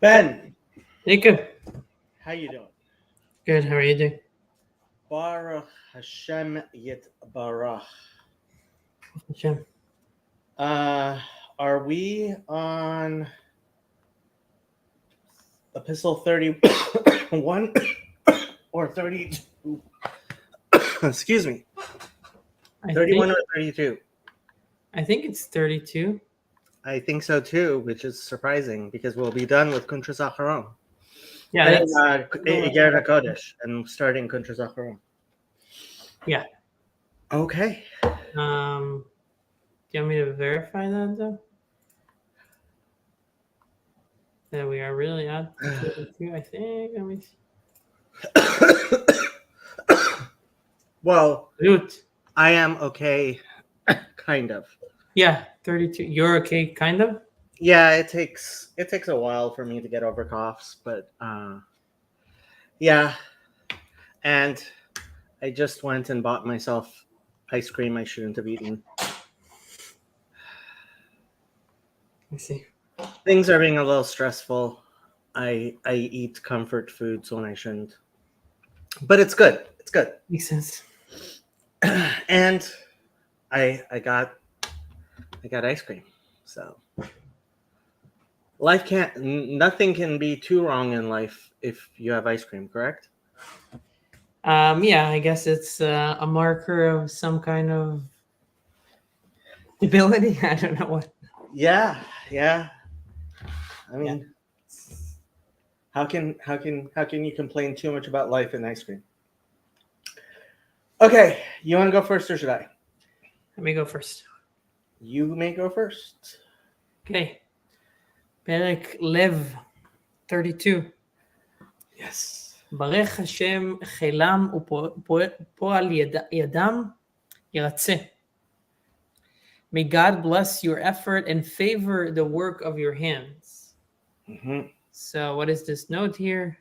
Ben, Jacob, how you doing? good. How are you doing? Baruch Hashem Yit Barach. Hashem. Uh, are we on Epistle 31 or 32? Excuse me. I 31 think or 32? I think it's 32. I think so too, which is surprising because we'll be done with Kuntras Acharon. Yeah, And that's Iger HaKodesh and starting Kuntras Acharon. yeah. Okay. Do you want me to verify that though? That we are really at 32, I think. Let me see. Well, Root. I am okay, kind of. Yeah, 32. You're okay, kind of? Yeah, it takes a while for me to get over coughs, but yeah. And I just went and bought myself ice cream I shouldn't have eaten. I see. Things are being a little stressful. I eat comfort foods when I shouldn't. But it's good. It's good. Makes sense. And I got ice cream. So nothing can be too wrong in life if you have ice cream, correct? Yeah, I guess it's a marker of some kind of ability. I don't know what. Yeah. I mean, how can you complain too much about life and ice cream? Okay, you want to go first or should I? Let me go first. You may go first. Okay. Perek Lev 32. Yes. ברך השם חילם ופועל ידם ירצה. May God bless your effort and favor the work of your hands. Mm-hmm. So what is this note here?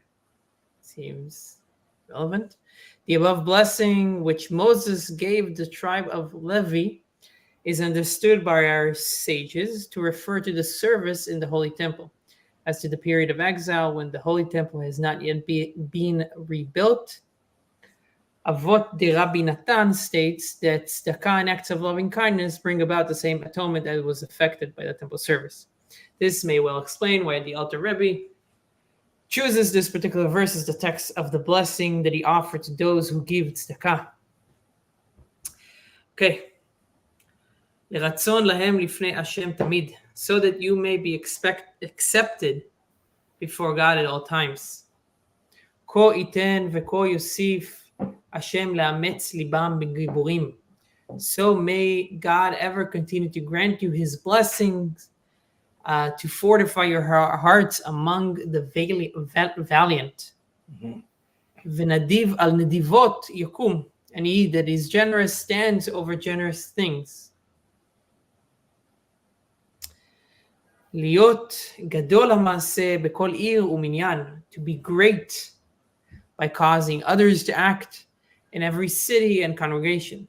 Seems relevant. The above blessing which Moses gave the tribe of Levi is understood by our sages to refer to the service in the Holy Temple. As to the period of exile when the Holy Temple has not yet been rebuilt, Avot de Rabbi Natan states that tzedakah and acts of loving kindness bring about the same atonement that was affected by the temple service. This may well explain why the Alter Rebbe chooses this particular verse as the text of the blessing that he offered to those who give tzedakah. Okay. לרצון להם לפני השם תמיד, so that you may be accepted before God at all times. כה ייתן וכה יוסיף השם לאמץ ליבם בגיבורים. So may God ever continue to grant you his blessings, to fortify your hearts among the valiant. ונדיב על נדיבות יקום, and he that is generous stands over generous things. להיות גדול המעשה בכל עיר ומניין, to be great by causing others to act in every city and congregation.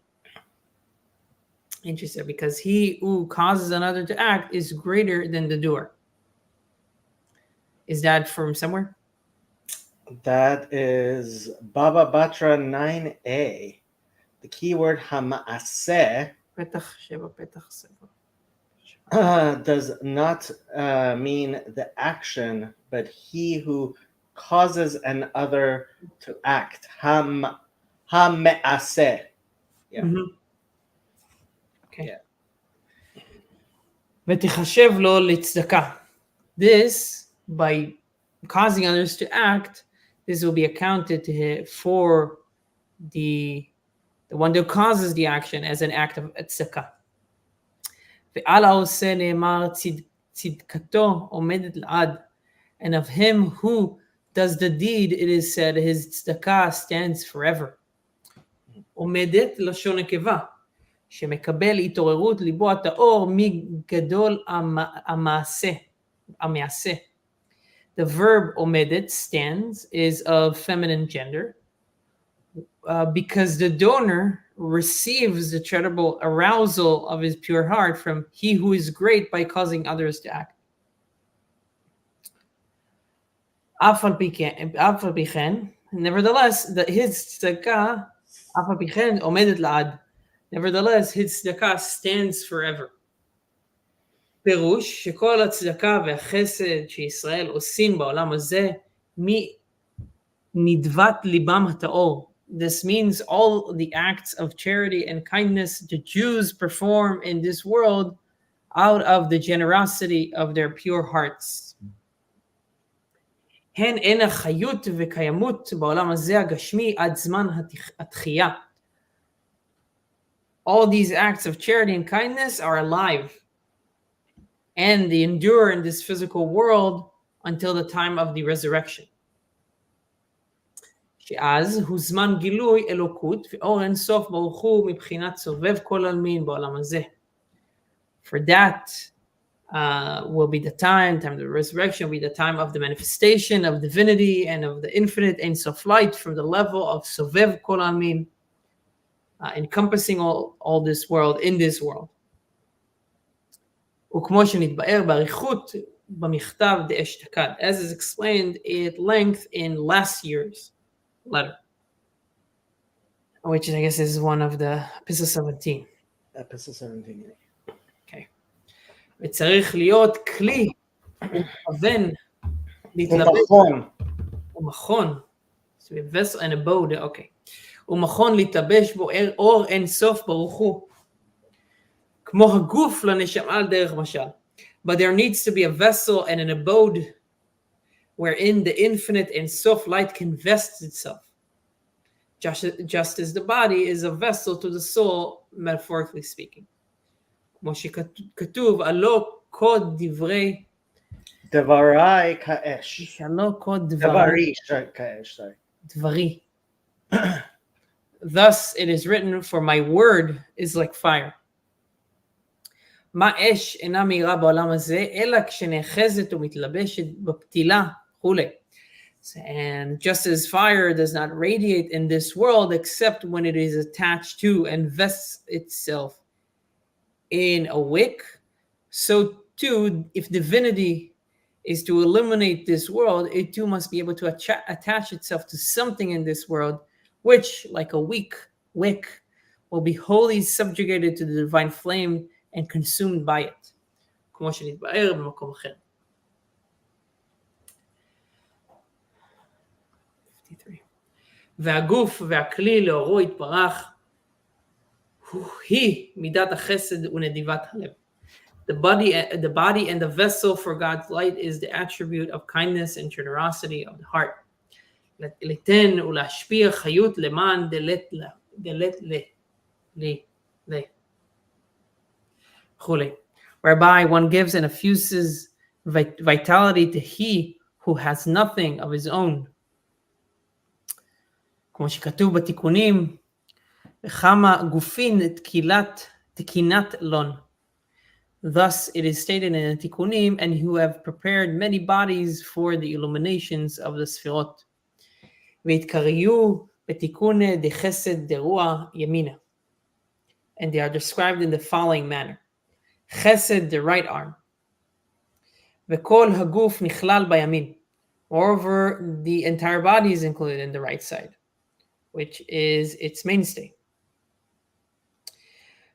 Interesting, because he who causes another to act is greater than the doer. Is that from somewhere? That is Baba Batra 9a. The keyword hama'aseh does not mean the action, but he who causes an other to act. Hame'aseh. Yeah. Mm-hmm. Okay. ותחשב לו לצדקה. This, by causing others to act, this will be accounted to for the one that causes the action as an act of tzedakah. ועל העושה נאמר צדקתו עומדת לעד, and of him who does the deed it is said his tzedakah stands forever. עומדת לשון נקבה, שמקבל התעוררות ליבו הטהור מגדול המעשה. The verb עומדת, stands, is of feminine gender, because the donor receives the charitable arousal of his pure heart from he who is great by causing others to act. אף על פי כן, nevertheless, his צדקה, אף על פי כן, עומדת לעד. Nevertheless, his צדקה stands forever. פירוש שכל הצדקה והחסד שישראל עושים בעולם הזה, נדבת ליבם הטהור. This means all the acts of charity and kindness the Jews perform in this world out of the generosity of their pure hearts. הן אין החיות וקיימות בעולם הזה הגשמי עד זמן התחייה. All these acts of charity and kindness are alive, and they endure in this physical world until the time of the resurrection. שאז הוא זמן גילוי אלוקות ואור אין סוף ברוך הוא מבחינת סובב כל עלמין בעולם הזה. For that will be the time of the resurrection, will be the time of the manifestation of divinity and of the infinite Ein Sof light from the level of Sovev Kol Almin, encompassing all this world, in this world. וכמו שנתבאר באריכות במכתב דאשתקד, as is explained at length in last year's letter, which I guess is one of the episode 17. Episode 17. Okay. וצריך להיות כלי ומכוון להתלבש. ומכון. So a vessel and a boat, okay. ומכון להתלבש בו אור אין סוף ברוך הוא. כמו הגוף לנשמה על דרך משל. But there needs to be a vessel and an abode wherein the infinite and soft light can vest itself. Just as the body is a vessel to the soul, metaphorically speaking. כמו שכתוב, הלא קוד דברי דברי כאש. הלא קוד דברי כאש, sorry. דברי. Thus it is written, for my word is like fire. מה אש אינה מהירה בעולם הזה, אלא כשנאחזת ומתלבשת בפתילה, וכולי. And just as fire does not radiate in this world except when it is attached to and vests itself in a wick, so too, if divinity is to illuminate this world, it too must be able to attach itself to something in this world, which, like a wick, will be wholly subjugated to the divine flame and consumed by it. כמו שנתבאר במקום אחר. 53. והגוף והכלי לאורו התברך, היא מידת החסד ונדיבת הלב. The body and the vessel for God's light is the attribute of kindness and generosity of the heart. ליתן ולהשפיע חיות למען דלת ל. וכולי. Whereby one gives and effuses vitality to he who has nothing of his own. כמו שכתוב בתיקונים, וכמה גופין תקינת לון. Thus it is stated in the Tikkunim, and who have prepared many bodies for the illuminations of the Sfirot. והתקריו בתיקוני דחסד דרוע ימינה. And they are described in the following manner. Chesed, the right arm. וכל הגוף נכלל בימין. Moreover, the entire body is included in the right side, which is its mainstay.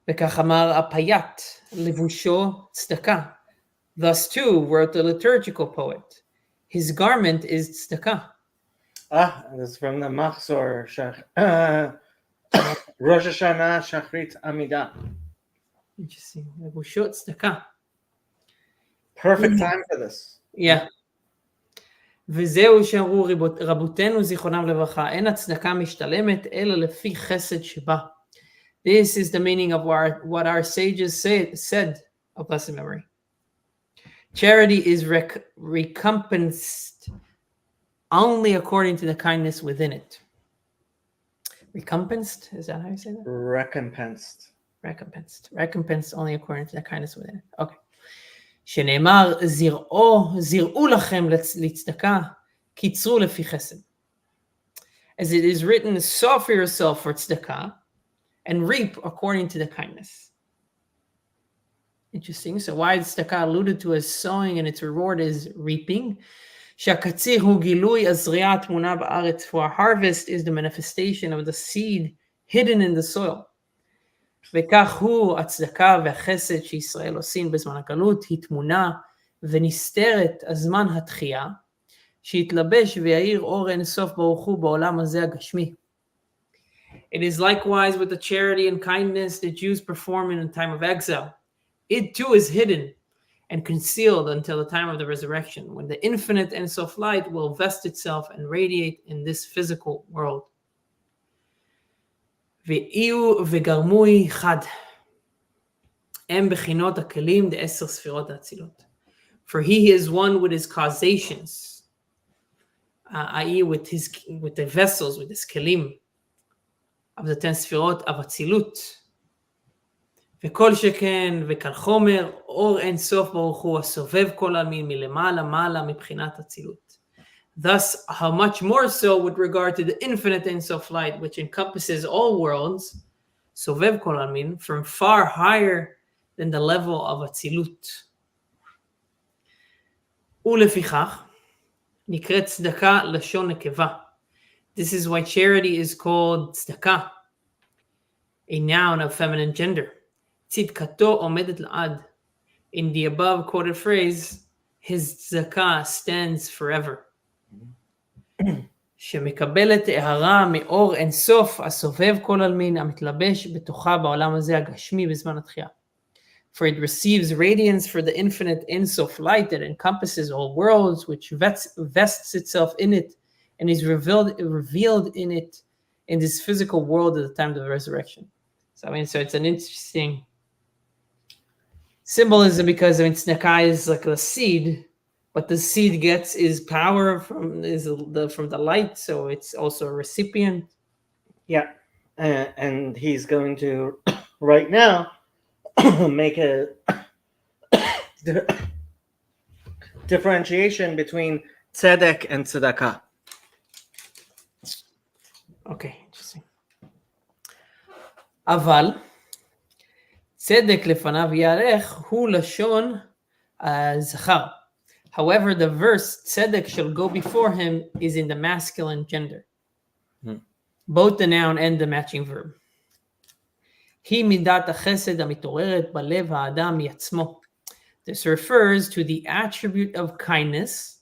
וכך אמר הפייט, לבושו צדקה. Thus too wrote the liturgical poet. His garment is tzedakah. That's from the Machzor, Rosh Hashanah, Shachrit, Amidah. Interesting. לבושו tzedakah. Perfect time for this. Yeah. וזהו שאמרו רבותינו זיכרונם לברכה, אין הצדקה משתלמת אלא לפי חסד שבה. This is the meaning of what our sages said of blessed memory. Charity is recompensed only according to the kindness within it. Recompensed? Is that how you say that? Recompensed. Recompensed only according to the kindness within it. Okay. שנאמר, זירעו לכם לצדקה, קיצרו לפי חסד. As it is written, sow for yourself for tzedakah, and reap according to the kindness. Interesting. So why is tzedakah alluded to as sowing and its reward is reaping? שהקציר הוא גילוי הזריעה התמונה בארץ, for harvest is the manifestation of the seed hidden in the soil. וכך הוא הצדקה והחסד שישראל עושים בזמן הגלות, היא תמונה ונסתרת הזמן התחייה, שיתלבש ויאיר אור אין סוף ברוך הוא בעולם הזה הגשמי. It is likewise with the charity and kindness the Jews perform in a time of exile. It too is hidden and concealed until the time of the resurrection, when the infinite Ein Sof light will vest itself and radiate in this physical world. ואיהו וגרמוי חד, הם בחינות הכלים ד10 ספירות האצילות. For he is one with his causations, i.e. with the vessels, with his kelim of the 10 ספירות of אצילות. וכל שכן וקל חומר, אור אין סוף ברוך הוא הסובב כל עלמין מלמעלה מעלה מבחינת אצילות. Thus, how much more so with regard to the infinite Ein Sof light, which encompasses all worlds, סובב כל עלמין, from far higher than the level of אצילות. ולפיכך, נקראת צדקה לשון נקבה. This is why charity is called צדקה, a noun of feminine gender. צדקתו עומדת לעד. In the above quoted phrase, his צדקה stands forever. שמקבלת הערה מאור אין סוף, הסובב כל עלמין, המתלבש בתוכה בעולם הזה הגשמי בזמן התחייה. For it receives radiance for the infinite Ein Sof light that encompasses all worlds, which vests itself in it and is revealed in it in this physical world at the time of the resurrection. So it's an interesting symbolism, because tzedakah is like a seed, but the seed gets is power from the light, so it's also a recipient. Yeah, and he's going to right now make a differentiation between tzedek and tzedakah. Okay, interesting. אבל צדק לפניו יערך הוא לשון זכר. However, the verse tzedek shall go before him is in the masculine gender, both the noun and the matching verb. היא מידת החסד המתעוררת בלב האדם מעצמו. This refers to the attribute of kindness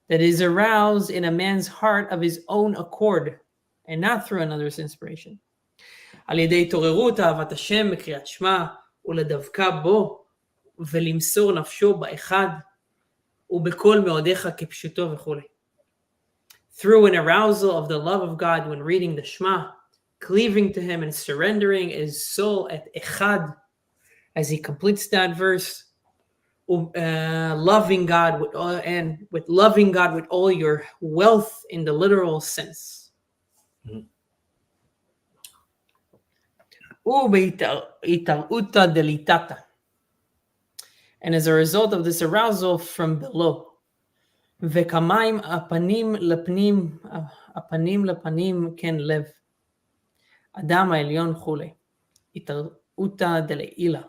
that is aroused in a man's heart of his own accord, and not through another's inspiration. על ידי התעוררות אהבת השם בקריאת שמע, ולדבקה בו, ולמסור נפשו באחד, ובכל מאודיך כפשוטו וכו'. Through an arousal of the love of God when reading the Shema, cleaving to him and surrendering his soul at echad, as he completes that verse, loving God with loving God with all your wealth in the literal sense. ובהתערעותא דליתתא. And as a result of this arousal from below, וכמים הפנים לפנים כן לב, אדם העליון חולי, התערעותא דלעילה,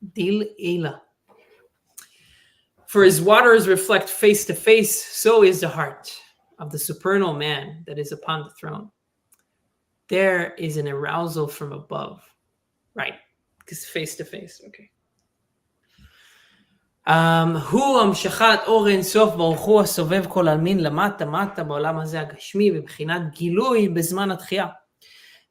דילעילה. For his waters reflect face to face, so is the heart of the supernal man that is upon the throne. There is an arousal from above, right? Because face to face, okay. הוא המשכת אור אין סוף ברוך הוא הסובב כל עלמין למטה מטה בעולם הזה הגשמי בבחינת גילוי בזמן התחייה.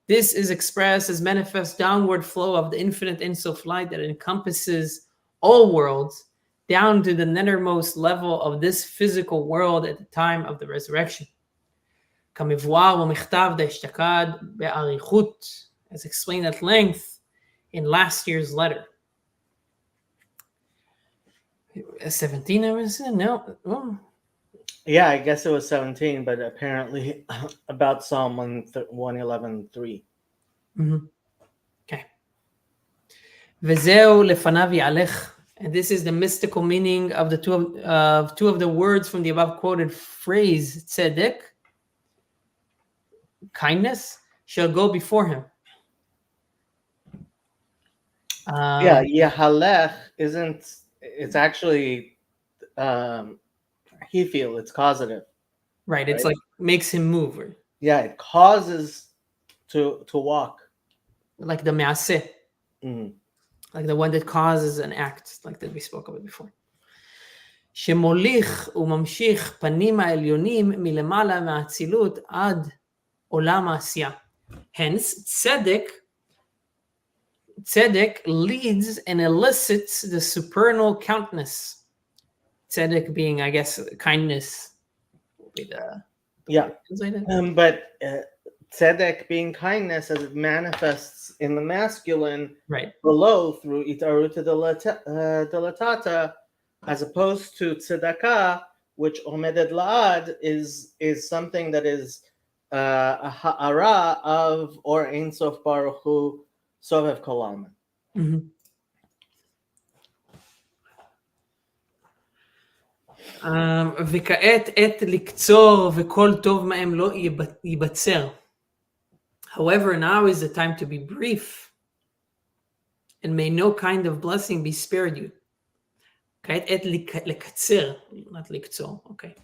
This is expressed as manifest downward flow of the infinite Ein Sof light that encompasses all worlds down to the nethermost level of this physical world at the time of the resurrection. כמבואר במכתב דאשתקד באריכות, as explained at length in last year's letter. 17, I was saying? No. Oh. Yeah, I guess it was 17, but apparently about Psalm 111:3. Okay. וזהו לפניו יעלך. And this is the mystical meaning of the two of the words from the above quoted phrase, tzedek, kindness, shall go before him. Yeah, Um, Yehalech isn't. It's actually he feel. It's causative, right. It's right? like makes him move, or Yeah, it causes to walk. like the maaseh, Mm. like the one that causes an act, like that we spoke about before. שמוליך וממשיך פנים העליונים מלמעלה מהאצילות עד עולם העשייה. Hence, tzedek leads and elicits the supernal countenance. Tzedek being, I guess, kindness will be the way Yeah, to translate it. but tzedek being kindness as it manifests in the masculine Right. below through itaruta delatata, as opposed to tzedakah, which omedet laad is something that is a ha'ara of or Ein Sof Baruch Hu Sovev Kol Mm-hmm. וכעת עת לקצור וכל טוב מהם לא ייבצר. However, now is the time to be brief, and may no kind of blessing be spared you. כעת עת לקצר, not לקצור, okay.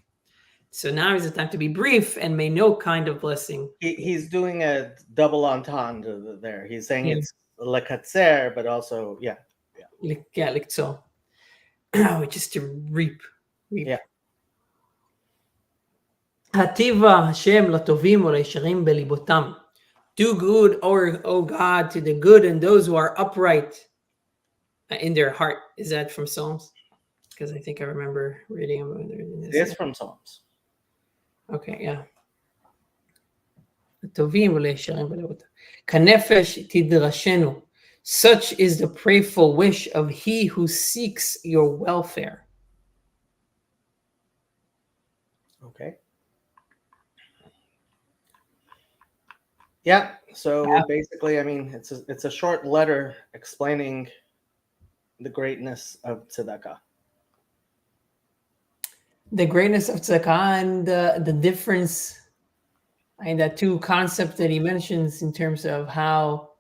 So now is the time to be brief, and may no kind of blessing. He's doing a double entendre there. He's saying Yeah. it's lekatzer, but also Yeah, לקצור. Which is to reap. Yeah. הטיבה השם לטובים ולישרים בליבותם. Do good, O God, to the good and those who are upright in their heart. Is that from Psalms? Because I think I remember reading about this. It is from Psalms. Okay, yeah. לטובים ולישרים בליבותם. כנפש תדרשנו. Such is the prayerful wish of he who seeks your welfare. Okay. Yeah. So basically, I mean, it's a short letter explaining the greatness of tzedakah. The greatness of tzedakah and the difference in the two concepts that he mentions in terms of how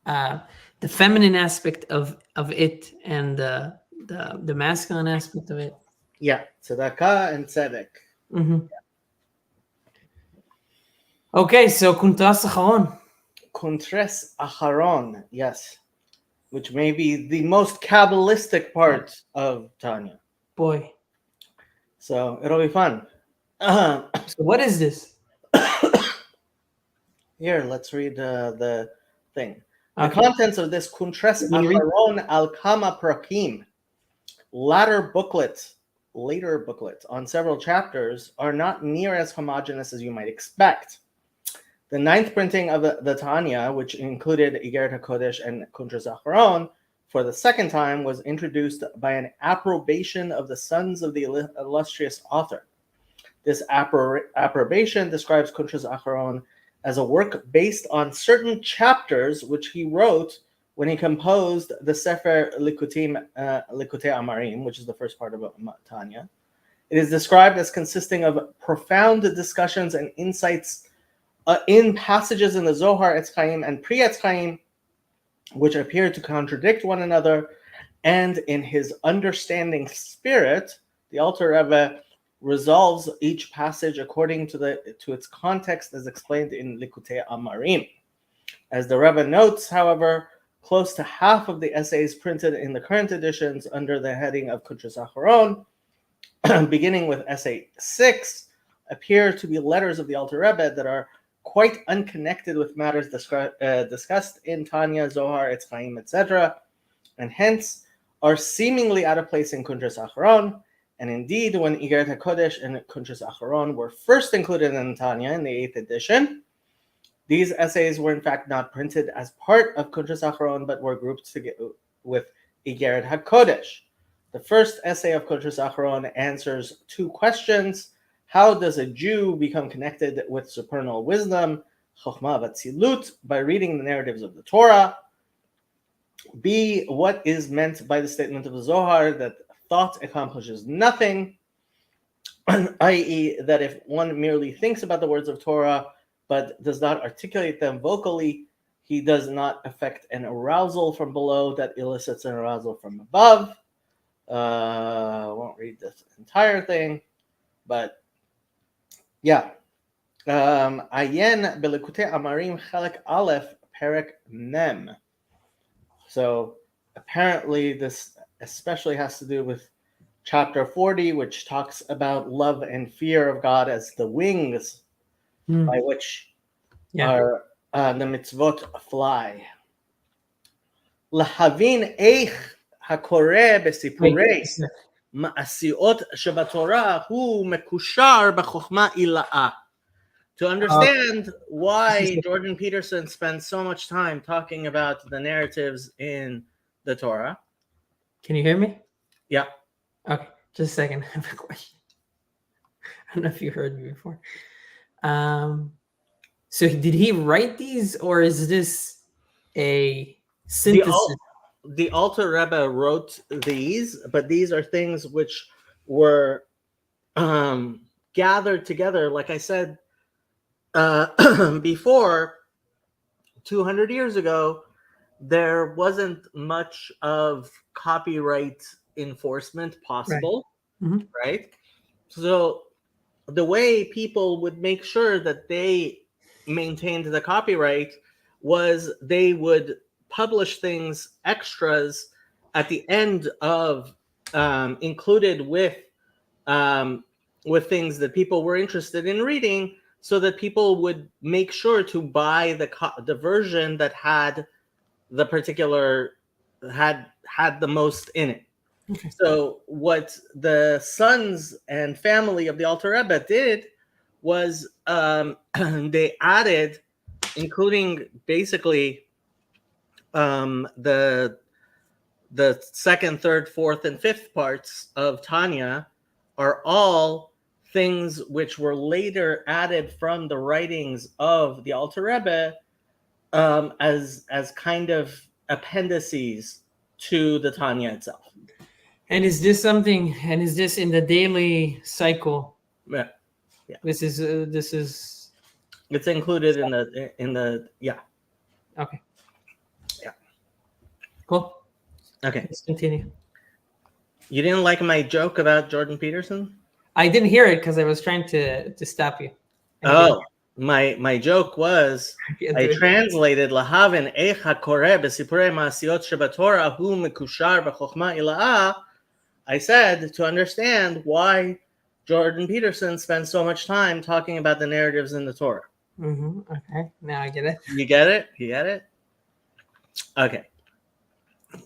the feminine aspect of it and the masculine aspect of it. Yeah, tzedakah and tzedek. Mm-hmm. Okay, so kuntras acharon. Kuntres acharon, yes, which may be the most Kabbalistic part of Tanya. Boy. So it'll be fun. So what is this? Here, let's read the thing. The contents of this Kuntres Acharon al Kama Prakim, later booklet on several chapters, are not near as homogeneous as you might expect. The ninth printing of the Tanya, which included Igeret HaKodesh and Kuntres Acharon, for the second time was introduced by an approbation of the sons of the illustrious author. This approbation describes Kuntres Acharon as a work based on certain chapters which he wrote when he composed the Sefer Likutei Amarim, which is the first part of Tanya. It is described as consisting of profound discussions and insights in passages in the Zohar Etz Chaim and Pri Etz Chaim, which appear to contradict one another, and in his understanding spirit, the Alter Rebbe resolves each passage according to its context as explained in Likutei Amarim. As the Rebbe notes, however, close to half of the essays printed in the current editions under the heading of Kuntres Acharon, beginning with essay 6, appear to be letters of the Alter Rebbe that are quite unconnected with matters discussed in Tanya, Zohar, Etz Chaim, etc., and hence are seemingly out of place in Kuntres Acharon. And indeed, when Igeret HaKodesh and Kuntres Acharon were first included in Tanya in the 8th edition, these essays were in fact not printed as part of Kuntres Acharon, but were grouped together with Igeret HaKodesh. The first essay of Kuntres Acharon answers two questions. How does a Jew become connected with supernal wisdom, Chokhmah v'Tzilut, by reading the narratives of the Torah? B, what is meant by the statement of the Zohar that thought accomplishes nothing, i.e., that if one merely thinks about the words of Torah but does not articulate them vocally, He does not affect an arousal from below that elicits an arousal from above. I won't read this entire thing, but yeah. Ayen Belikutei Amarim Chelek Aleph Perek Mem. So apparently this especially has to do with chapter 40, which talks about love and fear of God as the wings by which are the mitzvot fly. Lahavin eich hakore besipureis ma'asiot shebatorah hu mekushar b'chokhma ila'ah. To understand why Jordan Peterson spends so much time talking about the narratives in the Torah. Can you hear me? Yeah. Okay, just a second. I have a question. I don't know if you heard me before. So did he write these, or is this a synthesis? The Alter Rebbe wrote these, but these are things which were gathered together, like I said before, 200 years ago. There wasn't much of copyright enforcement possible, right? So the way people would make sure that they maintained the copyright was they would publish things, extras, at the end of included with things that people were interested in reading, so that people would make sure to buy the version that had the particular had the most in it. Okay. So what the sons and family of the Alter Rebbe did was they added, including basically the second, third, fourth, and fifth parts of Tanya are all things which were later added from the writings of the Alter Rebbe as kind of appendices to the Tanya itself. And is this something? And is this in the daily cycle? Yeah. This is. It's included in the yeah. Okay. Yeah. Cool. Okay. Let's continue. You didn't like my joke about Jordan Peterson? I didn't hear it because I was trying to stop you. Oh, my joke was I translated lahavin echa kore besipurei ma'asiot shebatorah hu mekushar b'chokhma ila'ah. I said to understand why Jordan Peterson spends so much time talking about the narratives in the Torah. Okay, now I get it. You get it? You get it? Okay.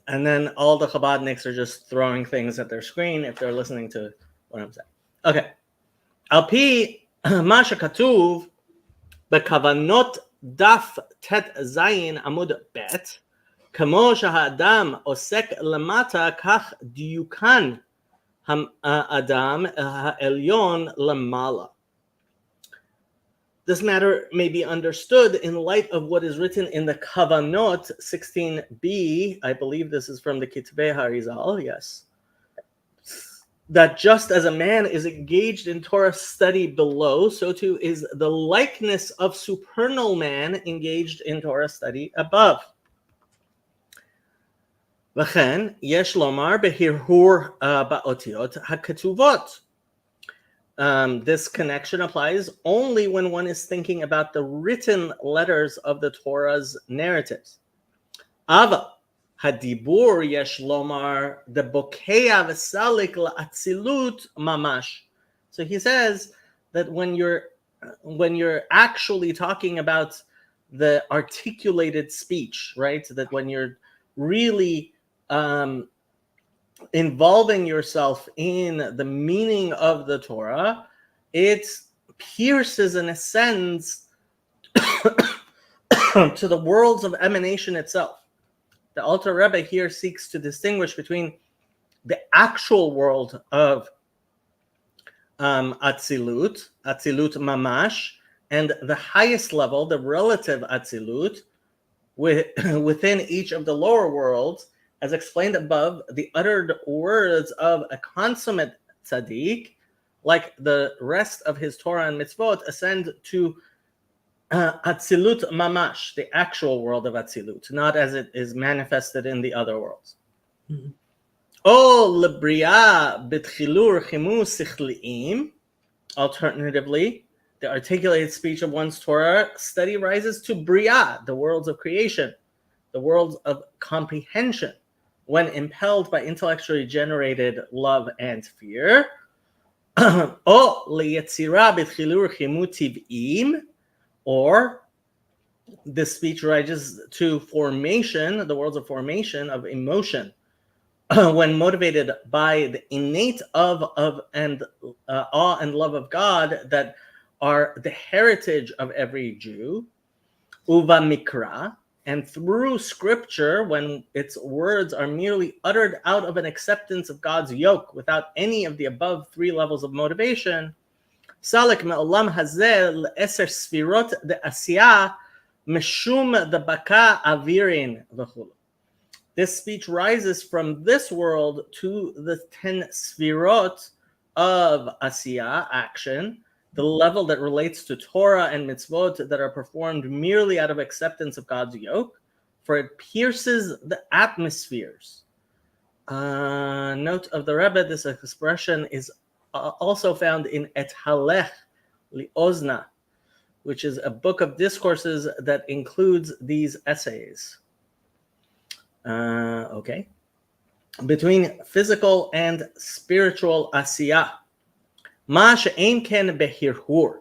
And then all the Chabadniks are just throwing things at their screen if they're listening to what I'm saying. Okay. Al pi ma shekatuv bekavanot daf tet zayin amud bet, kamo shahadam osek lamata kach diukan adam ha'elyon lamala. This matter may be understood in light of what is written in the Kavanot 16b. I believe this is from the Kitvei Harizal, yes. That just as a man is engaged in Torah study below, so too is the likeness of supernal man engaged in Torah study above. V'chen, yesh lomar behirhur ba'otiot haketuvot. This connection applies only when one is thinking about the written letters of the Torah's narratives. Ava hadibur yesh lomar the bokeya v'salik la'atzilut mamash. So he says that when you're actually talking about the articulated speech, right? That when you're really involving yourself in the meaning of the Torah, it pierces and ascends to the worlds of emanation itself. The Alter Rebbe here seeks to distinguish between the actual world of Atzilut Mamash, and the highest level, the relative Atzilut, within each of the lower worlds. As explained above, the uttered words of a consummate tzaddik, like the rest of his Torah and mitzvot, ascend to Atzilut mamash, the actual world of Atzilut, not as it is manifested in the other worlds. Mhm. O lebriya bitchilur chimu sichliim. Alternatively, the articulated speech of one's Torah study rises to Bria, the worlds of creation, the worlds of comprehension, when impelled by intellectually generated love and fear. O liyetzira b'tchilur chimu tiv'im, or the speech rises to formation, the worlds of formation of emotion, when motivated by the innate of and awe and love of God that are the heritage of every Jew, uva mikra, and through scripture, when its words are merely uttered out of an acceptance of God's yoke without any of the above three levels of motivation, salik me'olam hazeh le'eser sfirot de asiyah meshum the baka avirin v'chulu. This speech rises from this world to the 10 sfirot of asiyah, action, the level that relates to Torah and mitzvot that are performed merely out of acceptance of God's yoke, for it pierces the atmospheres. Note of the Rebbe, this expression is also found in Et Halech Li'ozna, which is a book of discourses that includes these essays. Okay. Between physical and spiritual asiyah. Ma she'ein ken behirhur,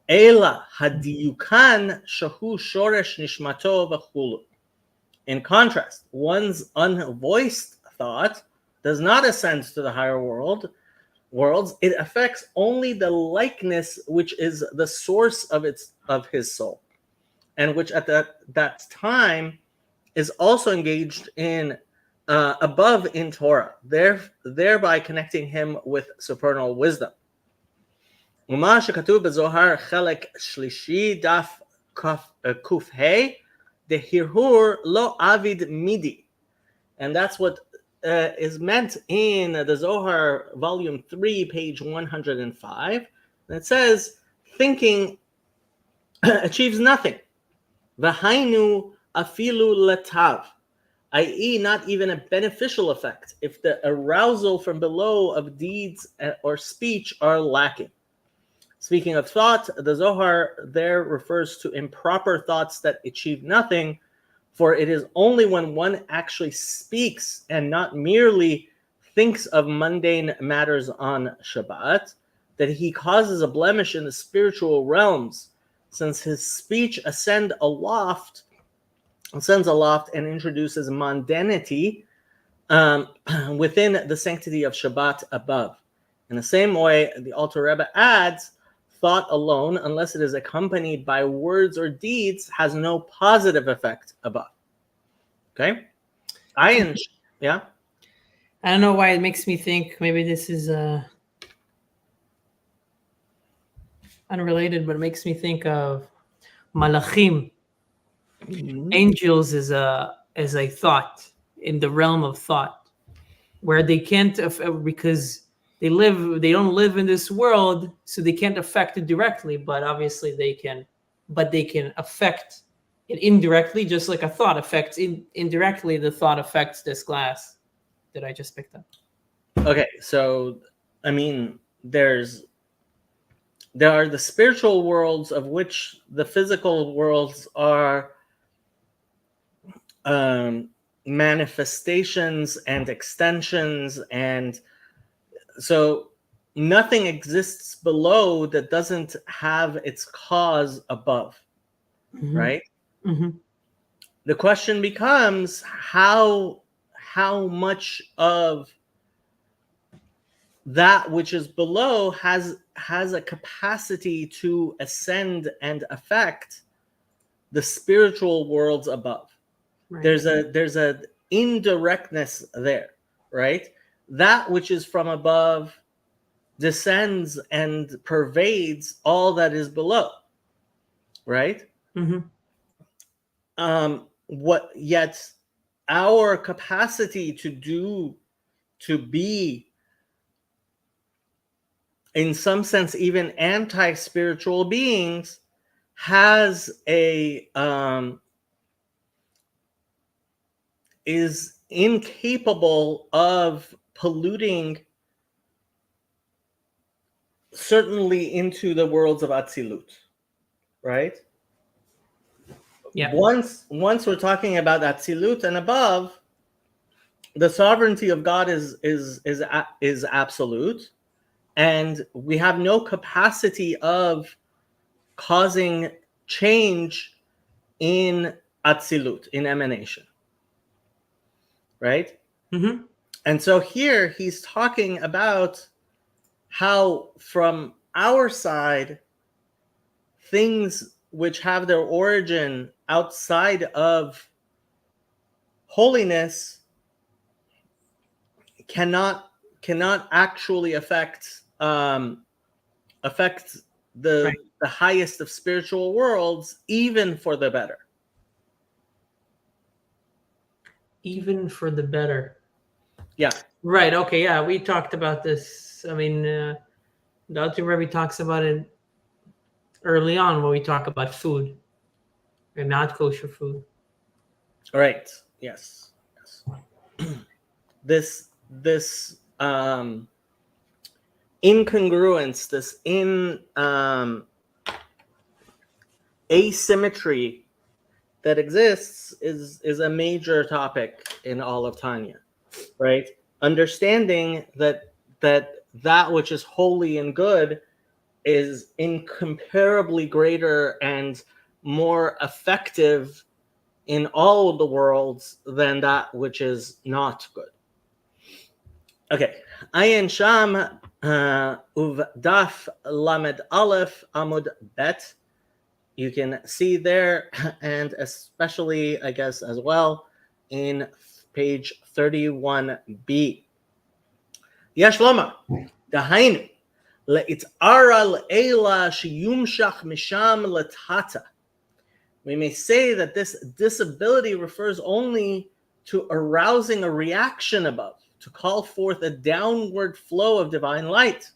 ela hadiyukan shahu shoresh nishmato v'chulu. In contrast, one's unvoiced thought does not ascend to the higher worlds. It affects only the likeness which is the source of his soul, and which at that time is also engaged in above in Torah, thereby connecting him with supernal wisdom. ומה שכתוב בזוהר חלק שלישי דף ק"ה דהרהור לא עביד מידי, and that's what is meant in the Zohar volume 3 page 105. And it says thinking achieves nothing. V'hainu afilu letav, i.e., not even a beneficial effect if the arousal from below of deeds or speech are lacking. Speaking of thought, the Zohar there refers to improper thoughts that achieve nothing, for it is only when one actually speaks and not merely thinks of mundane matters on Shabbat that he causes a blemish in the spiritual realms, since his speech ascends aloft and introduces mundanity within the sanctity of Shabbat above. In the same way, the Alter Rebbe adds, thought alone, unless it is accompanied by words or deeds, has no positive effect above. Okay? Yeah? I don't know why it makes me think, maybe this is unrelated, but it makes me think of malachim. Mm-hmm. Angels is a thought, in the realm of thought, where they can't because they don't live in this world, so they can't affect it directly, but obviously they can affect it indirectly, just like a thought affects indirectly. The thought affects this glass that I just picked up. Okay, so I mean, there are the spiritual worlds, of which the physical worlds are manifestations and extensions, and so nothing exists below that doesn't have its cause above. Mm-hmm. Right? Mm-hmm. The question becomes how much of that which is below has a capacity to ascend and affect the spiritual worlds above. Right. There's a indirectness there, right? That which is from above descends and pervades all that is below, right? Mm-hmm. Yet our capacity to be, in some sense, even anti-spiritual beings has a is incapable of polluting certainly into the worlds of Atzilut, right? Yeah. Once we're talking about Atzilut and above, the sovereignty of God is absolute, and we have no capacity of causing change in Atzilut, in emanation, right? Mm-hmm. And so here he's talking about how from our side, things which have their origin outside of holiness cannot actually affect Right. the highest of spiritual worlds, even for the better. Even for the better. Yeah. Right. Okay. Yeah, we talked about this. I mean, the Alter Rebbe talks about it early on when we talk about food and not kosher food. Right. Yes. Yes. This incongruence, this in asymmetry that exists is a major topic in all of Tanya, right? Understanding that which is holy and good is incomparably greater and more effective in all of the worlds than that which is not good. Okay, Ayin Sham Uv Daf Lamed Aleph Amud Bet. You can see there, and especially, I guess, as well, in page 31b. Yesh lomar, dahainu, le'itzara le'ela sheyumshach misham latata. We may say that this disability refers only to arousing a reaction above, to call forth a downward flow of divine light.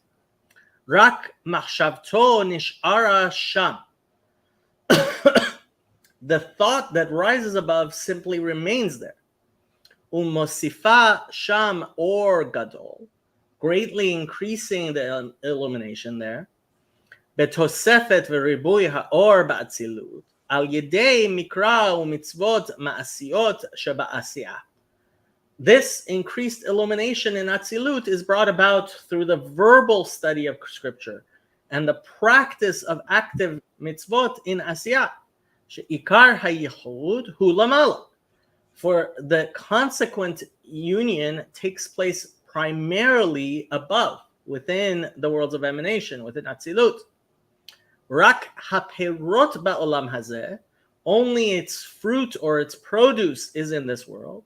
Rak machshavto nish'ara sham. The thought that rises above simply remains there. Umosifa sham or gadol, greatly increasing the illumination there. Betosefet v'ribui ha'or ba'atzilut, al yedei mikra u'mitzvot ma'asiyot sheba'asiyah. This increased illumination in Atzilut is brought about through the verbal study of scripture and the practice of active mitzvot in Asiyah. She'ikar hayichud hu lamala. For the consequent union takes place primarily above, within the worlds of emanation, within Atzilut. Rak haperot ba'olam hazeh, only its fruit or its produce is in this world.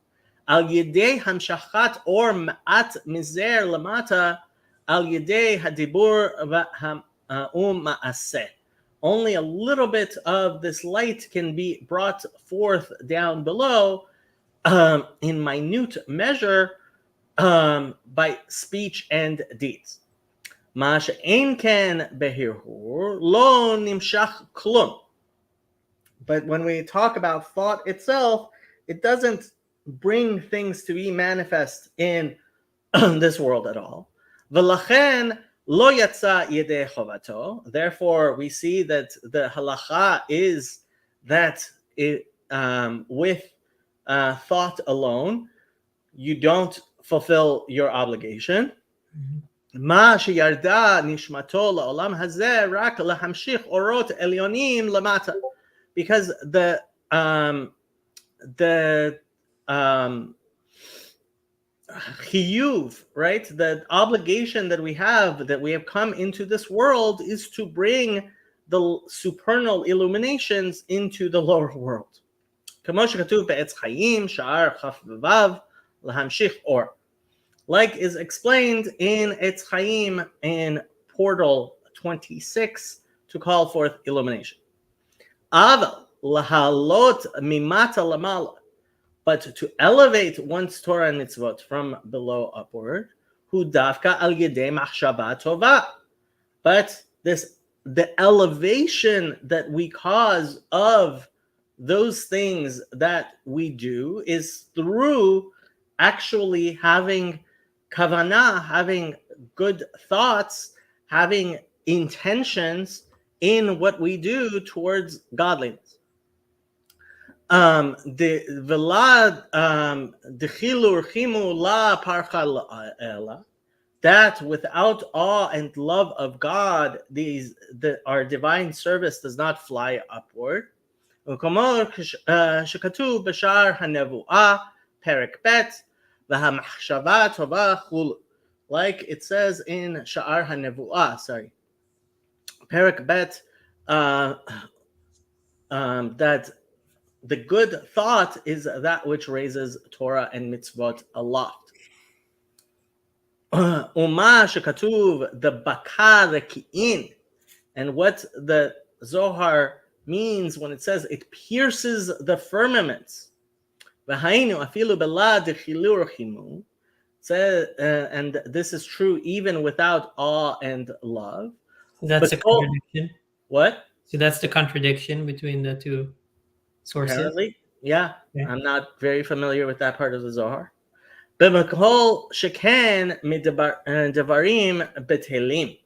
Al yedei hamshachat or ma'at mizer lamata, al yedei hadibur ma'aseh. Only a little bit of this light can be brought forth down below, in minute measure, by speech and deeds. מה שאין כן בהרהור לא נמשך כלום. But when we talk about thought itself, it doesn't bring things to be manifest in this world at all. ולכן לא יצא ידי חובתו. Therefore, we see that the halacha is that with thought alone, you don't fulfill your obligation. מה שירדה נשמתו לעולם הזה רק להמשיך אורות עליונים למטה. Because the chiyuv, right, the obligation that we have come into this world is to bring the supernal illuminations into the lower world. כמו שכתוב בעץ חיים, שער כ"ו, להמשיך אור. Like is explained in Etz Chaim in Portal 26 to call forth illumination. Aval lahalot mimata lamala, but to elevate one's Torah and mitzvot from below upward, hu davka al yedei machshava tova. But this the elevation that we cause of those things that we do is through actually having kavanah, having good thoughts, having intentions in what we do towards godliness. The velad dechilur chimu la parcha ela, that without awe and love of God, our divine service does not fly upward. שכתוב בשער הנבואה, פרק ב', והמחשבה טובה כולו. Like it says in Sha'ar HaNevu'ah, Perek Bet, that the good thought is that which raises Torah and mitzvot aloft. Uma shekatuv, the baka reki'in, and what the Zohar means when it says it pierces the firmaments. V'hainu afilu belad dechilur chimu, and this is true even without awe and love. That's a contradiction. What? So that's the contradiction between the two sources. Apparently, yeah. Okay. I'm not very familiar with that part of the Zohar. B'makol sheken midavarim betelim,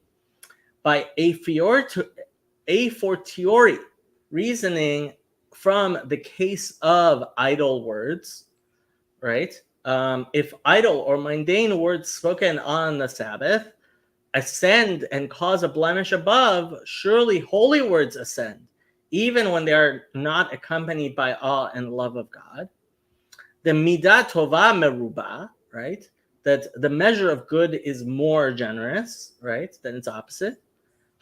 by a fortiori reasoning from the case of idle words, right? If idle or mundane words spoken on the Sabbath ascend and cause a blemish above, surely holy words ascend, even when they are not accompanied by awe and love of God. The midah tova meruba, right? That the measure of good is more generous, right, than its opposite.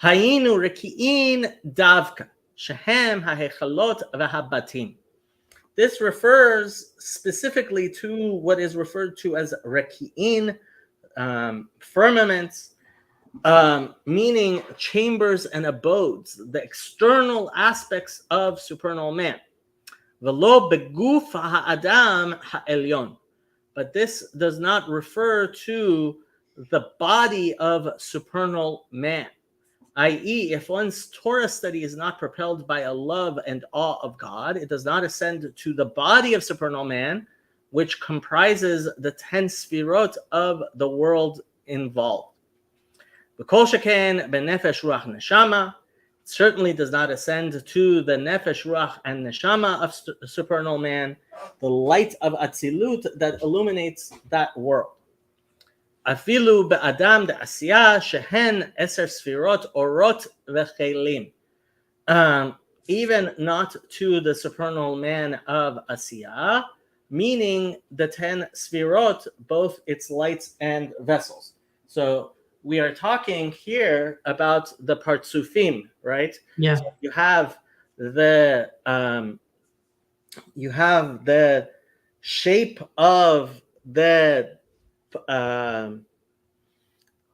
Hayinu reki'in davka, shehem hahechalot v'habatim. This refers specifically to what is referred to as reki'in, firmaments, meaning chambers and abodes, the external aspects of supernal man. V'lo beguf ha'adam ha'elyon. But this does not refer to the body of supernal man, i.e., if one's Torah study is not propelled by a love and awe of God, it does not ascend to the body of supernal man, which comprises the 10 sfirot of the world involved. B'kol sheken b'nefesh ruach neshama, certainly does not ascend to the nefesh ruach and neshama of supernal man, the light of atzilut that illuminates that world. Afilu be'adam de'asiyah shehen eser sfirot orot v'chelim. Even not to the supernal man of asiyah, meaning the 10 sfirot, both its lights and vessels. So we are talking here about the partsufim, right? Yeah. So you have the shape of the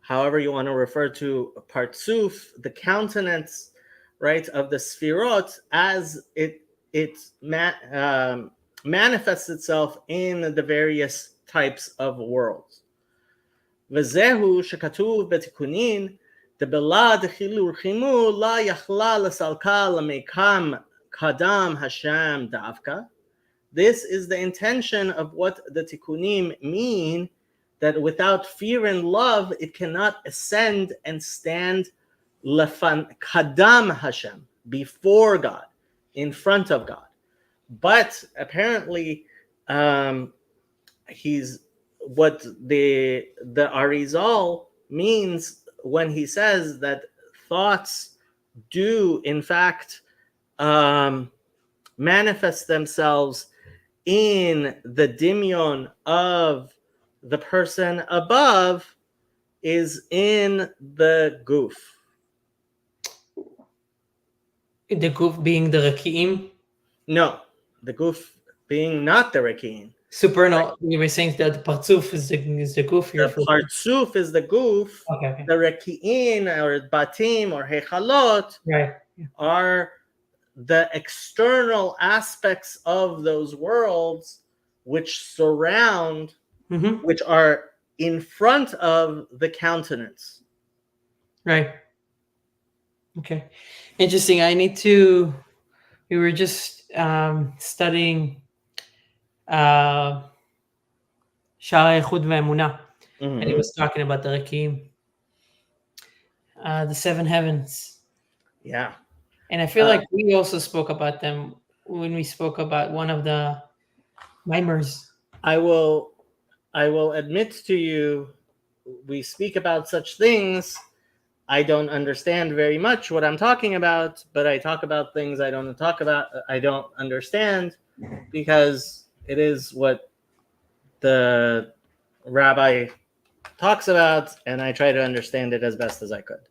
however you want to refer to partsuf, the countenance, right, of the sfirot as it manifests itself in the various types of worlds. V'zehu shekatuv betikunin debelad chilur chimu la yachla lesalka lamekam kadam Hashem davka. This is the intention of what the tikkunim mean, that without fear and love, it cannot ascend and stand lefan kadam Hashem, before God, in front of God. But apparently, he's what the Arizal means when he says that thoughts do in fact manifest themselves in the dimion of the person above is in the goof. The goof being the Raki'im? No, the goof being not the Raki'im. Supernal, you were saying that the Partsuf is the goof here. The Partsuf is the goof. Okay. The Raki'im or Batim or Hechalot are the external aspects of those worlds which surround, which are in front of the countenance. Right. Okay. Interesting. I need to. We were just studying uh, Sha'ar Echud Ve'emunah, and he Mhm. was talking about the Rekim, the seven heavens. Yeah. And I feel Uh, like we also spoke about them when we spoke about one of the mimers. I will I will admit to you, we speak about such things. I don't understand very much what I'm talking about, but I talk about things I don't understand, because it is what the rabbi talks about, and I try to understand it as best as I could.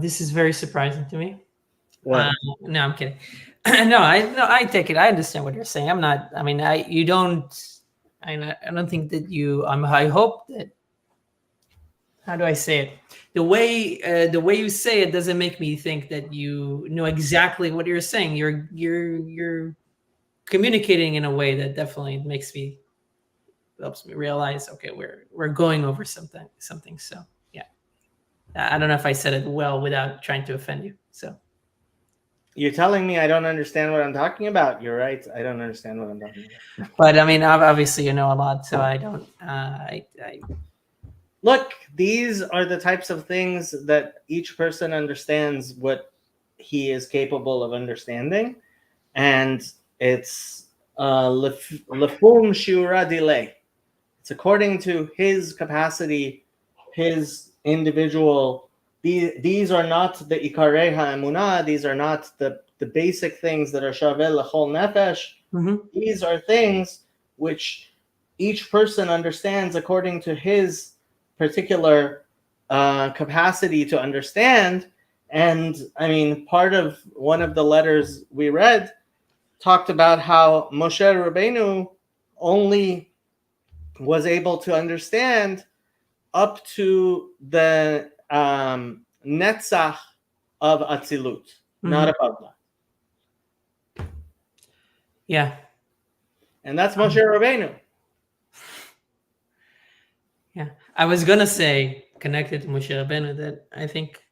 This is very surprising to me. What? No, I'm kidding. No, I take it. I understand what you're saying. I'm not. I mean, I you don't. I don't think that you. I hope that. How do I say it? The way you say it doesn't make me think that you know exactly what you're saying. You're communicating in a way that definitely makes me helps me realize. Okay, we're going over something. So yeah, I don't know if I said it well without trying to offend you. So. You're telling me I don't understand what I'm talking about. You're right. I don't understand what I'm talking about. But I mean, obviously, you know a lot, so I don't. Look, these are the types of things that each person understands what he is capable of understanding, and it's lefum shiura delay. It's according to his capacity, his individual. These are not the ikarei ha'emunah. These are not the basic things that are shaveh lechol nefesh. Mhm. These are things which each person understands according to his particular capacity to understand. And I mean, part of one of the letters we read talked about how Moshe Rabbeinu only was able to understand up to the netzach of Atzilut, not Mhm. above that. Yeah. And that's Moshe Rabbeinu. Yeah. I was gonna say connected to Moshe Rabbeinu that I think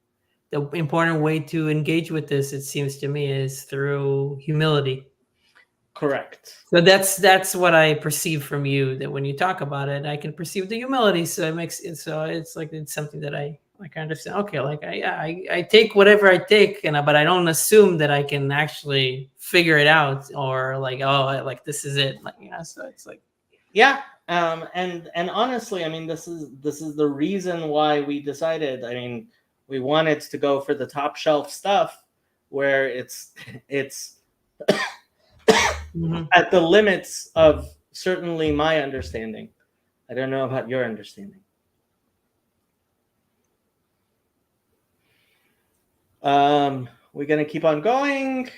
the important way to engage with this, it seems to me, is through humility. Correct. So that's what I perceive from you. That when you talk about it, I can perceive the humility. So it makes it so it's like it's something that I like. I understand. Okay, like I take whatever I take, but I don't assume that I can actually figure it out or like like this is it. Like so it's like Yeah. And honestly, I mean, this is the reason why we decided. I mean, we wanted to go for the top shelf stuff, where it's mhm. at the limits of certainly my understanding. I don't know about your understanding. We're gonna keep on going.